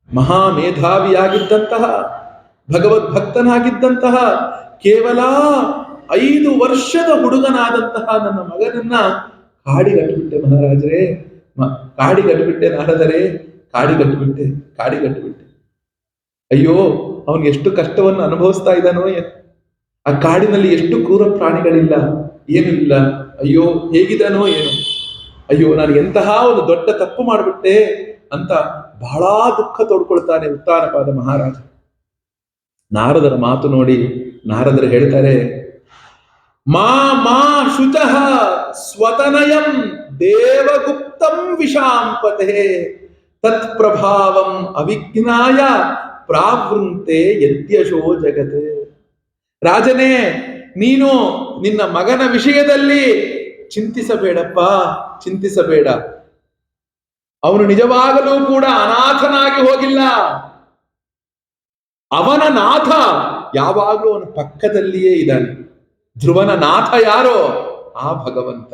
ಮಹಾಮೇಧಾವಿಯಾಗಿದ್ದಂತಹ ಭಗವದ್ಭಕ್ತನಾಗಿದ್ದಂತಹ ಕೇವಲ 5 ವರ್ಷದ ಹುಡುಗನಾದಂತಹ ನನ್ನ ಮಗನನ್ನ ಕಾಡಿಗಟ್ಟುಬಿಟ್ಟೆ ಮಹಾರಾಜರೇ, ಕಾಡಿಗಟ್ಟುಬಿಟ್ಟೆ ನಾರದರೇ, ಕಾಡಿಗಟ್ಟುಬಿಟ್ಟೆ. ಅಯ್ಯೋ ಅವನು ಎಷ್ಟು ಕಷ್ಟವನ್ನು ಅನುಭವಿಸ್ತಾ ಇದ್ದಾನೋ. ಆ ಕಾಡಿನಲ್ಲಿ ಎಷ್ಟು ಕ್ರೂರ ಪ್ರಾಣಿಗಳಿಲ್ಲ, ಏನಿಲ್ಲ. ಅಯ್ಯೋ ಹೇಗಿದ್ದಾನೋ ಏನು. ಅಯ್ಯೋ ನಾನು ಎಂತಹ ಒಂದು ದೊಡ್ಡ ತಪ್ಪು ಮಾಡಿಬಿಟ್ಟೆ ಅಂತ ಬಹಳ ದುಃಖ ತೋಡ್ಕೊಳ್ತಾನೆ ಉತ್ತಾನಪಾದ ಮಹಾರಾಜ. ನಾರದರ ಮಾತು ನೋಡಿ ನಾರದರು ಹೇಳ್ತಾರೆ, ಮಾ ಶುಚಃ ಸ್ವತನಯಂ ದೇವಗುಪ್ತಂ ವಿಷಾಂಪತೆ ತತ್ ಪ್ರಭಾವಂ ಅವಿಜ್ಞಾಯ ಪ್ರಾವೃಂತೆ ಯದ್ಯಶೋ ಜಗತೆ. ರಾಜನೇ, ನೀನು ನಿನ್ನ ಮಗನ ವಿಷಯದಲ್ಲಿ ಚಿಂತಿಸಬೇಡಪ್ಪ, ಚಿಂತಿಸಬೇಡ. ಅವನು ನಿಜವಾಗಲೂ ಕೂಡ ಅನಾಥನಾಗಿ ಹೋಗಿಲ್ಲ. ಅವನ ನಾಥ ಯಾವಾಗಲೂ ಅವನ ಪಕ್ಕದಲ್ಲಿಯೇ ಇದ್ದಾನೆ. ಧ್ರುವನ ನಾಥ ಯಾರೋ? ಆ ಭಗವಂತ.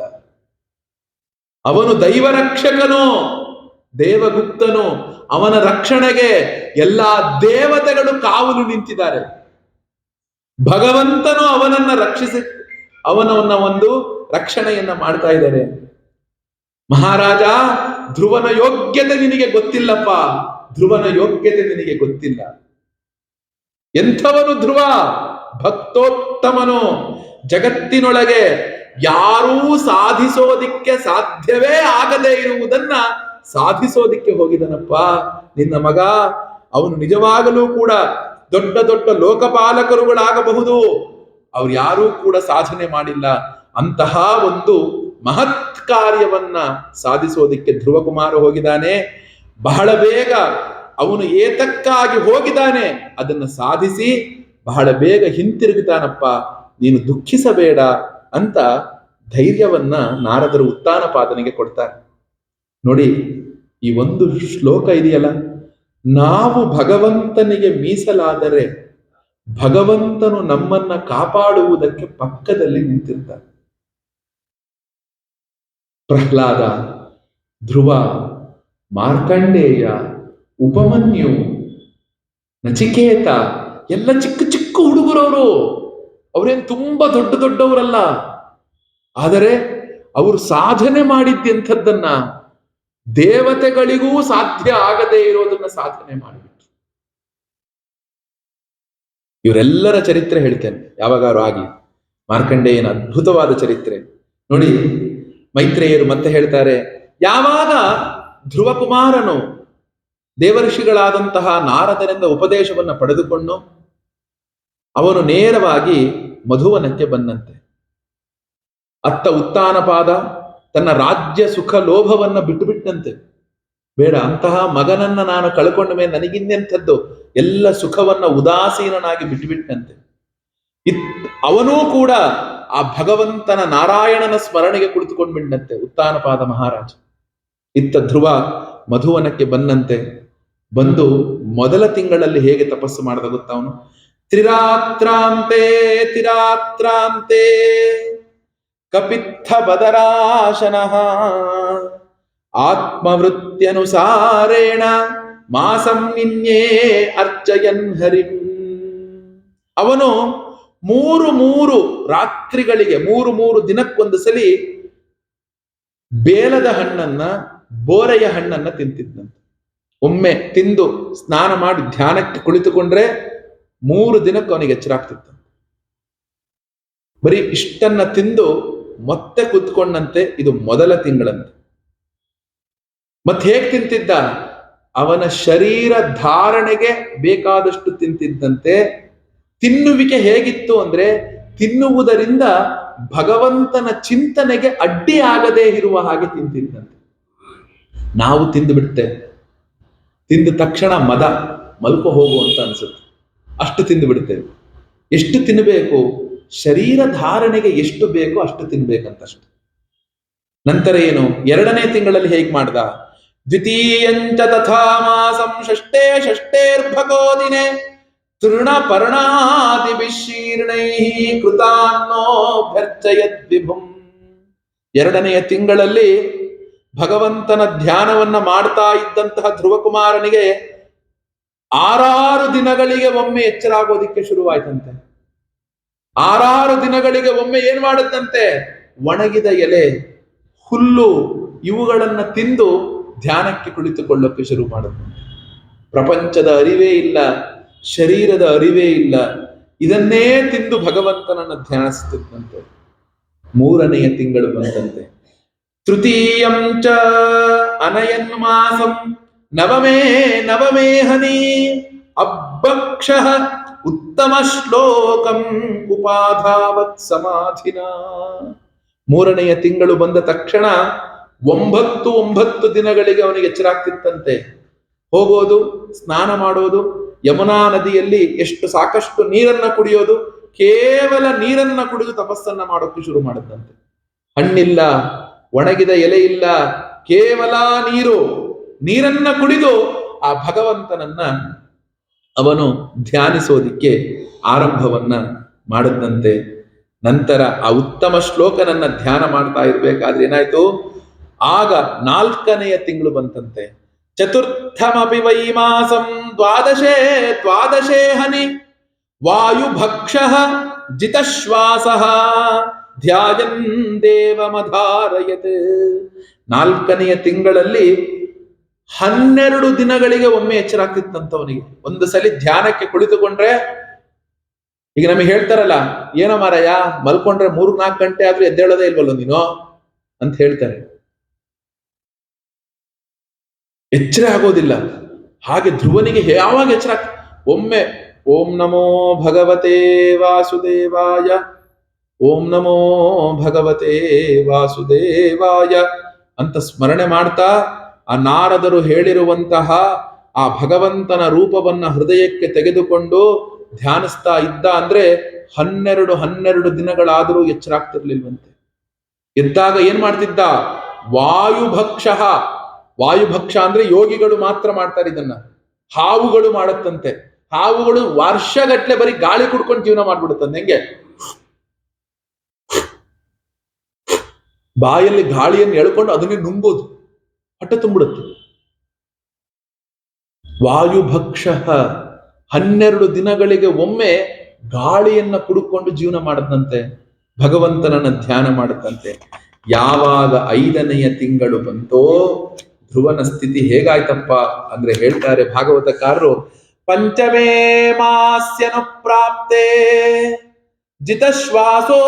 ಅವನು ದೈವ ರಕ್ಷಕನು, ದೇವಗುಪ್ತನು. ಅವನ ರಕ್ಷಣೆಗೆ ಎಲ್ಲಾ ದೇವತೆಗಳು ಕಾವಲು ನಿಂತಿದ್ದಾರೆ. ಭಗವಂತನು ಅವನನ್ನ ರಕ್ಷಿಸಿ ಅವನವನ್ನ ಒಂದು ರಕ್ಷಣೆಯನ್ನ ಮಾಡ್ತಾ ಇದ್ದಾರೆ. ಮಹಾರಾಜ, ಧ್ರುವನ ಯೋಗ್ಯತೆ ನಿನಗೆ ಗೊತ್ತಿಲ್ಲಪ್ಪ, ಧ್ರುವನ ಯೋಗ್ಯತೆ ನಿನಗೆ ಗೊತ್ತಿಲ್ಲ. ಎಂಥವನು ಧ್ರುವ? ಭಕ್ತೋತ್ತಮನು. ಜಗತ್ತಿನೊಳಗೆ ಯಾರೂ ಸಾಧಿಸೋದಿಕ್ಕೆ ಸಾಧ್ಯವೇ ಆಗದೇ ಇರುವುದನ್ನ ಸಾಧಿಸೋದಿಕ್ಕೆ ಹೋಗಿದನಪ್ಪ ನಿನ್ನ ಮಗ. ಅವನು ನಿಜವಾಗಲೂ ಕೂಡ ದೊಡ್ಡ ದೊಡ್ಡ ಲೋಕಪಾಲಕರುಗಳಾಗಬಹುದು, ಅವ್ರು ಯಾರೂ ಕೂಡ ಸಾಧನೆ ಮಾಡಿಲ್ಲ. ಅಂತಹ ಒಂದು ಮಹತ್ ಕಾರ್ಯವನ್ನ ಸಾಧಿಸೋದಿಕ್ಕೆ ಧ್ರುವಕುಮಾರ ಹೋಗಿದ್ದಾನೆ. ಬಹಳ ಬೇಗ ಅವನು ಏತಕ್ಕಾಗಿ ಹೋಗಿದ್ದಾನೆ ಅದನ್ನ ಸಾಧಿಸಿ ಬಹಳ ಬೇಗ ಹಿಂತಿರುಗುತ್ತಾನಪ್ಪ, ನೀನು ದುಃಖಿಸಬೇಡ ಅಂತ ಧೈರ್ಯವನ್ನ ನಾರದರು ಉತ್ತಾನಪಾದನಿಗೆ ಕೊಡ್ತಾರೆ. ನೋಡಿ, ಈ ಒಂದು ಶ್ಲೋಕ ಇದೆಯಲ್ಲ, ನಾವು ಭಗವಂತನಿಗೆ ಮೀಸಲಾದರೆ ಭಗವಂತನು ನಮ್ಮನ್ನ ಕಾಪಾಡುವುದಕ್ಕೆ ಪಕ್ಕದಲ್ಲಿ ನಿಂತಿರ್ತಾನೆ. ಪ್ರಹ್ಲಾದ, ಧ್ರುವ, ಮಾರ್ಕಂಡೇಯ, ಉಪಮನ್ಯು, ನಚಿಕೇತ ಎಲ್ಲ ಚಿಕ್ಕ ಚಿಕ್ಕ ಹುಡುಗರವರು. ಅವರೇನು ತುಂಬಾ ದೊಡ್ಡ ದೊಡ್ಡವರಲ್ಲ, ಆದರೆ ಅವರು ಸಾಧನೆ ಮಾಡಿದ್ದೆಂಥದ್ದನ್ನ ದೇವತೆಗಳಿಗೂ ಸಾಧ್ಯ ಆಗದೇ ಇರೋದನ್ನ ಸಾಧನೆ ಮಾಡಿಬಿಟ್ರು. ಇವರೆಲ್ಲರ ಚರಿತ್ರೆ ಹೇಳ್ತೇನೆ ಯಾವಾಗಾರು ಆಗಿ. ಮಾರ್ಕಂಡೇಯನ ಅದ್ಭುತವಾದ ಚರಿತ್ರೆ ನೋಡಿ. ಮೈತ್ರೇಯರು ಮತ್ತೆ ಹೇಳ್ತಾರೆ, ಯಾವಾಗ ಧ್ರುವಕುಮಾರನು ದೇವಋಷಿಗಳಾದಂತಹ ನಾರದರಿಂದ ಉಪದೇಶವನ್ನ ಪಡೆದುಕೊಂಡು ಅವನು ನೇರವಾಗಿ ಮಧುವನಕ್ಕೆ ಬಂದಂತೆ. ಅತ್ತ ಉತ್ತಾನಪಾದ ತನ್ನ ರಾಜ್ಯ ಸುಖ ಲೋಭವನ್ನ ಬಿಟ್ಟುಬಿಟ್ಟಂತೆ. ಬೇಡ, ಅಂತಹ ಮಗನನ್ನ ನಾನು ಕಳ್ಕೊಂಡ ಮೇಲೆ ನನಗಿನ್ನೆಂಥದ್ದು, ಎಲ್ಲ ಸುಖವನ್ನ ಉದಾಸೀನನಾಗಿ ಬಿಟ್ಟುಬಿಟ್ಟಂತೆ. ಅವನೂ ಕೂಡ ಆ ಭಗವಂತನ ನಾರಾಯಣನ ಸ್ಮರಣೆಗೆ ಕುಳಿತುಕೊಂಡ್ಬಿಟ್ಟಂತೆ ಉತ್ತಾನಪಾದ ಮಹಾರಾಜ. ಇತ್ತ ಧ್ರುವ ಮಧುವನಕ್ಕೆ ಬಂದಂತೆ. ಬಂದು ಮೊದಲ ತಿಂಗಳಲ್ಲಿ ಹೇಗೆ ತಪಸ್ಸು ಮಾಡದ ಗೊತ್ತಾ ಅವನು? ತ್ರಿರಾತ್ರಾಂತೆ ತಿರಾತ್ರಾಂತೆ ಕಪಿತ್ಥ ಬದರಾಶನಃ ಆತ್ಮವೃತ್ಯನುಸಾರೇಣ ಮಾಸಂ ನಿನ್ಯೇ ಅರ್ಚಯನ್ ಹರಿಂ. ಅವನು ಮೂರು ರಾತ್ರಿಗಳಿಗೆ 3 ದಿನಕ್ಕೊಂದು ಸಲಿ ಬೇಲದ ಹಣ್ಣನ್ನ, ಬೋರೆಯ ಹಣ್ಣನ್ನ ತಿಂತಿದ್ದಂತೆ. ಒಮ್ಮೆ ತಿಂದು ಸ್ನಾನ ಮಾಡಿ ಧ್ಯಾನಕ್ಕೆ ಕುಳಿತುಕೊಂಡ್ರೆ 3 ದಿನಕ್ಕೆ ಅವನಿಗೆ ಎಚ್ಚರಾಗ್ತಿತ್ತು. ಬರೀ ಇಷ್ಟನ್ನ ತಿಂದು ಮತ್ತೆ ಕೂತ್ಕೊಂಡಂತೆ. ಇದು ಮೊದಲ ತಿಂಗಳಂತೆ. ಮತ್ತೆ ಹೇಗೆ ತಿಂತಿದ್ದ? ಅವನ ಶರೀರ ಧಾರಣೆಗೆ ಬೇಕಾದಷ್ಟು ತಿಂತಿದ್ದಂತೆ. ತಿನ್ನುವಿಕೆ ಹೇಗಿತ್ತು ಅಂದ್ರೆ, ತಿನ್ನುವುದರಿಂದ ಭಗವಂತನ ಚಿಂತನೆಗೆ ಅಡ್ಡಿ ಆಗದೇ ಇರುವ ಹಾಗೆ ತಿಂತಿದ್ದಂತೆ. ನಾವು ತಿಂದು ಬಿಡ್ತೇವೆ, ತಿಂದ ತಕ್ಷಣ ಮದ ಮಲ್ಕೊ ಹೋಗು ಅಂತ ಅನ್ಸುತ್ತೆ, ಅಷ್ಟು ತಿಂದು ಬಿಡ್ತೇವೆ. ಎಷ್ಟು ತಿನ್ನಬೇಕು? ಶರೀರ ಧಾರಣೆಗೆ ಎಷ್ಟು ಬೇಕೋ ಅಷ್ಟು ತಿನ್ಬೇಕಂತಷ್ಟು. ನಂತರ ಏನು? 2ನೇ ತಿಂಗಳಲ್ಲಿ ಹೇಗೆ ಮಾಡ್ದ? ದ್ವಿತೀಯಂಚ ತಥಾ ಮಾಸಂ ಷಷ್ಟೇರ್ಭಗೋ ದಿನೇ ತೃಣ ಪರ್ಣಾದಿ ವಿಶೀರ್ಣೈ ಕೃತಾನ್ನೋ ಭರ್ಜಯದ್ ವಿಭುಂ. 2ನೆಯ ತಿಂಗಳಲ್ಲಿ ಭಗವಂತನ ಧ್ಯಾನವನ್ನ ಮಾಡ್ತಾ ಇದ್ದಂತಹ ಧ್ರುವಕುಮಾರನಿಗೆ 6 ದಿನಗಳಿಗೆ ಒಮ್ಮೆ ಎಚ್ಚರಾಗೋದಿಕ್ಕೆ ಶುರುವಾಯ್ತಂತೆ. 6 ದಿನಗಳಿಗೆ ಒಮ್ಮೆ ಏನ್ ಮಾಡುತ್ತಂತೆ? ಒಣಗಿದ ಎಲೆ, ಹುಲ್ಲು ಇವುಗಳನ್ನ ತಿಂದು ಧ್ಯಾನಕ್ಕೆ ಕುಳಿತುಕೊಳ್ಳೋಕೆ ಶುರು ಮಾಡುತ್ತಂತೆ. ಪ್ರಪಂಚದ ಅರಿವೇ ಇಲ್ಲ, ಶರೀರದ ಅರಿವೇ ಇಲ್ಲ, ಇದನ್ನೇ ತಿಂದು ಭಗವಂತನನ್ನ ಧ್ಯಾನಿಸುತ್ತಿದ್ದಂತೆ. 3ನೆಯ ತಿಂಗಳು ಬಂದಂತೆ. ತೃತೀಯಂ ಚ ಅನಯನ್ ಮಾಸಂ ನವಮೇ ಹನಿ ಅಬ್ಬಕ್ಷಃ ಉತ್ತಮ ಶ್ಲೋಕಂ ಉಪಾಧಾವತ್ ಸಮಾಧಿನ. 3ನೆಯ ತಿಂಗಳು ಬಂದ ತಕ್ಷಣ 9 ದಿನಗಳಿಗೆ ಅವನಿಗೆ ಎಚ್ಚರಾಗ್ತಿತ್ತಂತೆ. ಹೋಗೋದು, ಸ್ನಾನ ಮಾಡೋದು, ಯಮುನಾ ನದಿಯಲ್ಲಿ ಸಾಕಷ್ಟು ನೀರನ್ನ ಕುಡಿಯೋದು, ಕೇವಲ ನೀರನ್ನ ಕುಡಿದು ತಪಸ್ಸನ್ನ ಮಾಡೋಕೆ ಶುರು ಮಾಡಿದಂತೆ. ಹಣ್ಣಿಲ್ಲ, ಒಣಗಿದ ಎಲೆ ಇಲ್ಲ, ಕೇವಲ ನೀರನ್ನ ಕುಡಿದು ಆ ಭಗವಂತನನ್ನ ಅವನು ಧ್ಯಾನಿಸೋದಿಕ್ಕೆ ಆರಂಭವನ್ನ ಮಾಡಿದಂತೆ. ನಂತರ ಆ ಉತ್ತಮ ಶ್ಲೋಕನನ್ನ ಧ್ಯಾನ ಮಾಡ್ತಾ ಇರ್ಬೇಕಾದ್ರೆ ಏನಾಯ್ತು? ಆಗ 4ನೆಯ ತಿಂಗಳು ಬಂತಂತೆ. ಚತುರ್ಥಮಪಿ ವೈ ಮಾಸಂ ದ್ವಾದಶೇ ಹನಿ ವಾಯುಭಕ್ಷ ಜಿತಶ್ವಾಸ ಧ್ಯಾಯನ್ ದೇವಮಧಾರಯತ್. 4ನೆಯ ತಿಂಗಳಲ್ಲಿ 12 ದಿನಗಳಿಗೆ ಒಮ್ಮೆ ಎಚ್ಚರ ಆಗ್ತಿತ್ತಂತವನಿಗೆ. ಒಂದು ಸಲ ಧ್ಯಾನಕ್ಕೆ ಕುಳಿತುಕೊಂಡ್ರೆ, ಈಗ ನಮಗೆ ಹೇಳ್ತಾರಲ್ಲ, ಏನೋ ಮಾರಾಯ ಮಲ್ಕೊಂಡ್ರೆ 3-4 ಗಂಟೆ ಆದ್ರೂ ಎದ್ದೇಳೋದೇ ಇಲ್ವಲ್ಲ ನೀನು ಅಂತ ಹೇಳ್ತಾರೆ. ಎಚ್ಚರ ಆಗೋದಿಲ್ಲ. ಹಾಗೆ ಧ್ರುವನಿಗೆ ಯಾವಾಗ ಎಚ್ಚರ ಒಮ್ಮೆ ಓಂ ನಮೋ ಭಗವತೆ ವಾಸುದೇವಾಯ, ಓಂ ನಮೋ ಭಗವತೆ ವಾಸುದೇವಾಯ ಅಂತ ಸ್ಮರಣೆ ಮಾಡ್ತಾ ಆ ನಾರದರು ಹೇಳಿರುವಂತಹ ಆ ಭಗವಂತನ ರೂಪವನ್ನ ಹೃದಯಕ್ಕೆ ತೆಗೆದುಕೊಂಡು ಧ್ಯಾನಿಸ್ತಾ ಇದ್ದ ಅಂದ್ರೆ 12 ದಿನಗಳಾದರೂ ಎಚ್ಚರ ಆಗ್ತಿರ್ಲಿಲ್ವಂತೆ. ಎದ್ದಾಗ ಏನ್ ಮಾಡ್ತಿದ್ದ? ವಾಯುಭಕ್ಷ. ವಾಯುಭಕ್ಷ ಅಂದ್ರೆ ಯೋಗಿಗಳು ಮಾತ್ರ ಮಾಡ್ತಾರೆ ಇದನ್ನ, ಹಾವುಗಳು ಮಾಡತ್ತಂತೆ. ಹಾವುಗಳು ವರ್ಷಗಟ್ಲೆ ಬರೀ ಗಾಳಿ ಕುಡ್ಕೊಂಡು ಜೀವನ ಮಾಡ್ಬಿಡುತ್ತಂತೆ. ಹೆಂಗೆ? ಬಾಯಲ್ಲಿ ಗಾಳಿಯನ್ನು ಎಳ್ಕೊಂಡು ಅದನ್ನೇ ನುಂಗೋದು, ಹೊಟ್ಟೆ ತುಂಬಿಡುತ್ತೆ. ವಾಯುಭಕ್ಷ 12 ದಿನಗಳಿಗೆ ಒಮ್ಮೆ ಗಾಳಿಯನ್ನ ಕುಡುಕೊಂಡು ಜೀವನ ಮಾಡದಂತೆ, ಭಗವಂತನನ್ನ ಧ್ಯಾನ ಮಾಡದಂತೆ. ಯಾವಾಗ 5ನೆಯ ತಿಂಗಳು ಬಂತೋ ಧ್ರುವನ ಸ್ಥಿತಿ ಹೇಗಾಯ್ತಪ್ಪ ಅಂದ್ರೆ ಹೇಳ್ತಾರೆ ಭಾಗವತಕಾರರು, ಪಂಚಮೇ ಮಾಸ್ಯನು ಪ್ರಾಪ್ತೆ ಜಿತಶ್ವಾಸೋ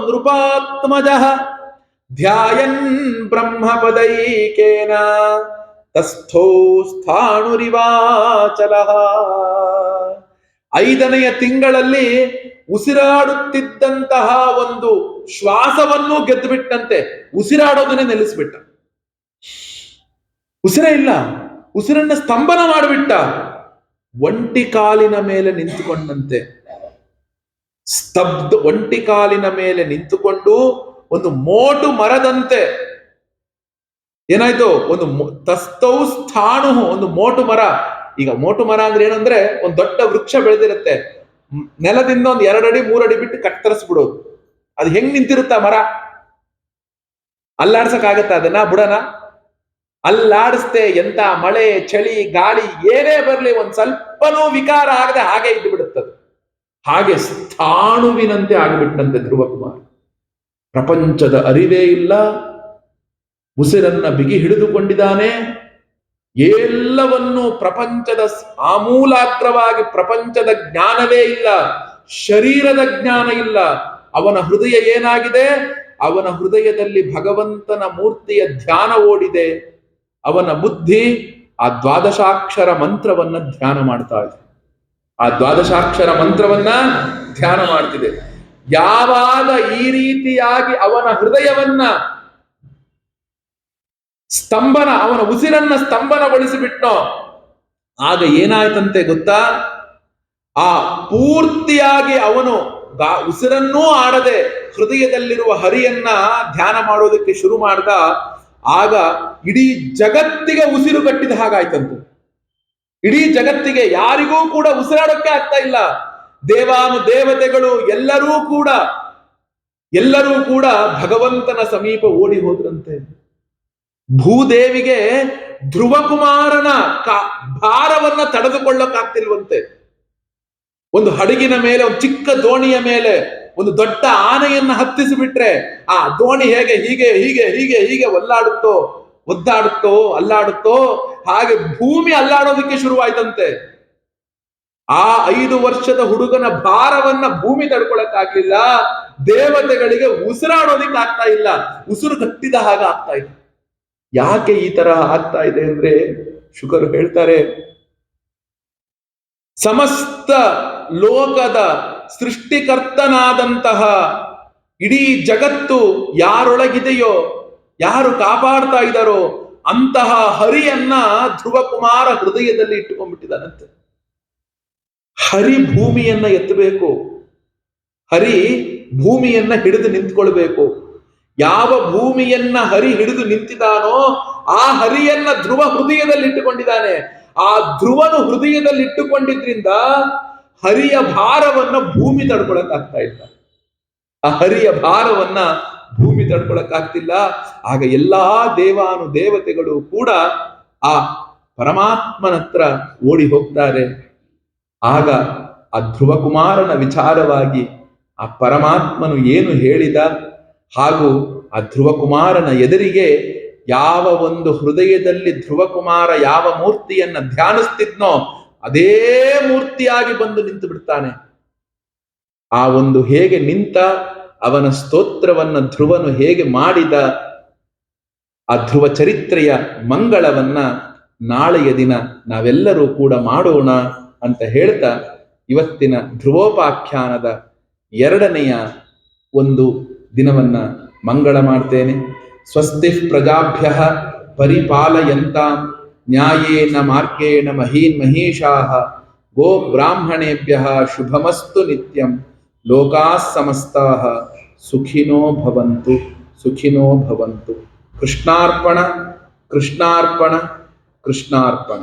ನೃಪಾತ್ಮಜ ಧ್ಯಾಯನ್ ಬ್ರಹ್ಮಪದೈಕೇನ ತಸ್ಥೋ ಸ್ಥಾಣುರಿವಾಚಲಃ. 5ನೆಯ ತಿಂಗಳಲ್ಲಿ ಉಸಿರಾಡುತ್ತಿದ್ದಂತಹ ಒಂದು ಶ್ವಾಸವನ್ನು ಗೆದ್ದು ಬಿಟ್ಟಂತೆ. ಉಸಿರಾಡೋದನ್ನೇ ನಿಲ್ಲಿಸ್ಬಿಟ್ಟ. ಉಸಿರೇ ಇಲ್ಲ, ಉಸಿರನ್ನ ಸ್ತಂಭನ ಮಾಡಿಬಿಟ್ಟ. ಒಂಟಿ ಕಾಲಿನ ಮೇಲೆ ನಿಂತುಕೊಂಡಂತೆ, ಸ್ತಬ್ಧ ಒಂಟಿ ಕಾಲಿನ ಮೇಲೆ ನಿಂತುಕೊಂಡು ಒಂದು ಮೋಟು ಮರದಂತೆ. ಏನಾಯ್ತು? ಒಂದು ತಸ್ಥೌ ಸ್ಥಾಣು, ಒಂದು ಮೋಟು ಮರ. ಈಗ ಮೋಟು ಮರ ಅಂದ್ರೆ ಏನಂದ್ರೆ ಒಂದು ದೊಡ್ಡ ವೃಕ್ಷ ಬೆಳೆದಿರುತ್ತೆ, ನೆಲದಿಂದ ಒಂದು 2 ಅಡಿ 3 ಅಡಿ ಬಿಟ್ಟು ಕತ್ತರಿಸ್ಬಿಡೋದು. ಅದು ಹೆಂಗ್ ನಿಂತಿರುತ್ತ ಮರ? ಅಲ್ಲಾಡ್ಸಕ್ಕಾಗತ್ತ ಅದನ್ನ? ಬುಡನ ಅಲ್ಲಾಡಿಸ್ತೆ. ಎಂತ ಮಳೆ ಚಳಿ ಗಾಳಿ ಏನೇ ಬರ್ಲಿ ಒಂದ್ ಸ್ವಲ್ಪನೂ ವಿಕಾರ ಆಗದೆ ಹಾಗೆ ಇದ್ದು ಬಿಡುತ್ತದೆ. ಹಾಗೆ ಸ್ಥಾಣುವಿನಂತೆ ಆಗಿಬಿಟ್ಟಂತೆ ಧ್ರುವಕುಮಾರ್. ಪ್ರಪಂಚದ ಅರಿವೇ ಇಲ್ಲ, ಉಸಿರನ್ನ ಬಿಗಿ ಹಿಡಿದುಕೊಂಡಿದ್ದಾನೆ. ಎಲ್ಲವನ್ನೂ ಪ್ರಪಂಚದ ಆಮೂಲಾಗ್ರವಾಗಿ ಪ್ರಪಂಚದ ಜ್ಞಾನವೇ ಇಲ್ಲ, ಶರೀರದ ಜ್ಞಾನ ಇಲ್ಲ. ಅವನ ಹೃದಯ ಏನಾಗಿದೆ? ಅವನ ಹೃದಯದಲ್ಲಿ ಭಗವಂತನ ಮೂರ್ತಿಯ ಧ್ಯಾನ ಓಡಿದೆ. ಅವನ ಬುದ್ಧಿ ಆ 12 ಮಂತ್ರವನ್ನ ಧ್ಯಾನ ಮಾಡ್ತಾ ಇದೆ. ಆ 12 ಮಂತ್ರವನ್ನ ಧ್ಯಾನ ಮಾಡ್ತಿದೆ. ಯಾವಾಗ ಈ ರೀತಿಯಾಗಿ ಅವನ ಹೃದಯವನ್ನ ಸ್ತಂಭನ, ಅವನ ಉಸಿರನ್ನ ಸ್ತಂಭನಗೊಳಿಸಿಬಿಟ್ನೋ, ಆಗ ಏನಾಯ್ತಂತೆ ಗೊತ್ತಾ? ಆ ಪೂರ್ತಿಯಾಗಿ ಅವನು ಉಸಿರನ್ನೂ ಆಡದೆ ಹೃದಯದಲ್ಲಿರುವ ಹರಿಯನ್ನ ಧ್ಯಾನ ಮಾಡೋದಕ್ಕೆ ಶುರು ಮಾಡ್ದ. ಆಗ ಇಡೀ ಜಗತ್ತಿಗೆ ಉಸಿರು ಕಟ್ಟಿದ ಹಾಗಾಯ್ತಂತೆ. ಇಡೀ ಜಗತ್ತಿಗೆ, ಯಾರಿಗೂ ಕೂಡ ಉಸಿರಾಡೋಕೆ ಆಗ್ತಾ ಇಲ್ಲ. ದೇವಾನು ದೇವತೆಗಳು ಎಲ್ಲರೂ ಕೂಡ ಭಗವಂತನ ಸಮೀಪ ಓಡಿ ಹೋದ್ರಂತೆ. ಭೂದೇವಿಗೆ ಧ್ರುವಕುಮಾರನ ಭಾರವನ್ನ ತಡೆದುಕೊಳ್ಳಕ್ಕಾಗ್ತಿಲ್ವಂತೆ. ಒಂದು ಹಡಗಿನ ಮೇಲೆ, ಒಂದು ಚಿಕ್ಕ ದೋಣಿಯ ಮೇಲೆ ಒಂದು ದೊಡ್ಡ ಆನೆಯನ್ನ ಹತ್ತಿಸಿಬಿಟ್ರೆ ಆ ದೋಣಿ ಹೇಗೆ ಹೀಗೆ ಹೀಗೆ ಹೀಗೆ ಹೀಗೆ ಒದ್ದಾಡುತ್ತೋ ಅಲ್ಲಾಡುತ್ತೋ, ಹಾಗೆ ಭೂಮಿ ಅಲ್ಲಾಡೋದಕ್ಕೆ ಶುರುವಾಯ್ತಂತೆ. ಆ 5 ವರ್ಷದ ಹುಡುಗನ ಭಾರವನ್ನ ಭೂಮಿ ತಡ್ಕೊಳಕ್ಕಾಗ್ಲಿಲ್ಲ. ದೇವತೆಗಳಿಗೆ ಉಸಿರಾಡೋದಿಕ್ ಆಗ್ತಾ ಇಲ್ಲ, ಉಸಿರು ಕಟ್ಟಿದ ಹಾಗ ಆಗ್ತಾ ಇದೆ. ಯಾಕೆ ಈ ತರಹ ಆಗ್ತಾ ಇದೆ ಅಂದ್ರೆ ಶುಕರು ಹೇಳ್ತಾರೆ, ಸಮಸ್ತ ಲೋಕದ ಸೃಷ್ಟಿಕರ್ತನಾದಂತಹ ಇಡೀ ಜಗತ್ತು ಯಾರೊಳಗಿದೆಯೋ, ಯಾರು ಕಾಪಾಡ್ತಾ ಇದ್ದಾರೋ ಅಂತಹ ಹರಿಯನ್ನ ಧ್ರುವಕುಮಾರ ಹೃದಯದಲ್ಲಿ ಇಟ್ಟುಕೊಂಡ್ಬಿಟ್ಟಿದ್ದಾನಂತೆ. ಹರಿ ಭೂಮಿಯನ್ನ ಎತ್ತಬೇಕು, ಹರಿ ಭೂಮಿಯನ್ನ ಹಿಡಿದು ನಿಂತ್ಕೊಳ್ಬೇಕು. ಯಾವ ಭೂಮಿಯನ್ನ ಹರಿ ಹಿಡಿದು ನಿಂತಿದ್ದಾನೋ ಆ ಹರಿಯನ್ನ ಧ್ರುವ ಹೃದಯದಲ್ಲಿ ಇಟ್ಟುಕೊಂಡಿದ್ದಾನೆ. ಆ ಧ್ರುವನು ಹೃದಯದಲ್ಲಿ ಇಟ್ಟುಕೊಂಡಿದ್ರಿಂದ ಹರಿಯ ಭಾರವನ್ನ ಭೂಮಿ ತಡ್ಕೊಳಕ್ಕಾಗ್ತಾ ಇಲ್ಲ. ಆ ಹರಿಯ ಭಾರವನ್ನ ಭೂಮಿ ತಡ್ಕೊಳಕ್ಕಾಗ್ತಿಲ್ಲ. ಆಗ ಎಲ್ಲಾ ದೇವಾನು ದೇವತೆಗಳು ಕೂಡ ಆ ಪರಮಾತ್ಮನ ಹತ್ರ ಓಡಿ ಹೋಗ್ತಾರೆ. ಆಗ ಆ ಧ್ರುವಕುಮಾರನ ವಿಚಾರವಾಗಿ ಆ ಪರಮಾತ್ಮನು ಏನು ಹೇಳಿದ, ಹಾಗೂ ಆ ಧ್ರುವಕುಮಾರನ ಎದುರಿಗೆ ಯಾವ ಒಂದು ಹೃದಯದಲ್ಲಿ ಧ್ರುವಕುಮಾರ ಯಾವ ಮೂರ್ತಿಯನ್ನ ಧ್ಯಾನಿಸ್ತಿದ್ನೋ ಅದೇ ಮೂರ್ತಿಯಾಗಿ ಬಂದು ನಿಂತು ಬಿಡ್ತಾನೆ. ಆ ಒಂದು ಹೇಗೆ ನಿಂತ, ಅವನ ಸ್ತೋತ್ರವನ್ನ ಧ್ರುವನು ಹೇಗೆ ಮಾಡಿದ, ಆ ಧ್ರುವ ಚರಿತ್ರೆಯ ಮಂಗಳವನ್ನ ನಾಳೆಯ ದಿನ ನಾವೆಲ್ಲರೂ ಕೂಡ ಮಾಡೋಣ ಅಂತ ಹೇಳ್ತಾ ಇವತ್ತಿನ ಧ್ರುವೋಪಾಖ್ಯಾನದ 2ನೆಯ ಒಂದು ದಿನವನ್ನ ಮಂಗಳ ಮಾಡ್ತೇನೆ. ಸ್ವಸ್ತಿ ಪ್ರಜಾಭ್ಯ ಪರಿಪಾಲಯಂತಾಂ ನ್ಯಾಯೇನ ಮಾರ್ಗೇಣ ಮಹೀನ್ ಮಹೀಷಾಃ ಗೋ ಬ್ರಾಹ್ಮಣೇಭ್ಯ ಶುಭಮಸ್ತು ನಿತ್ಯಂ ಲೋಕಾಃ ಸಮಸ್ತಾಃ ಸುಖಿನೋ ಭವಂತು ಸುಖಿನೋ ಭವಂತು. ಕೃಷ್ಣಾರ್ಪಣ ಕೃಷ್ಣಾರ್ಪಣ ಕೃಷ್ಣಾರ್ಪಣ.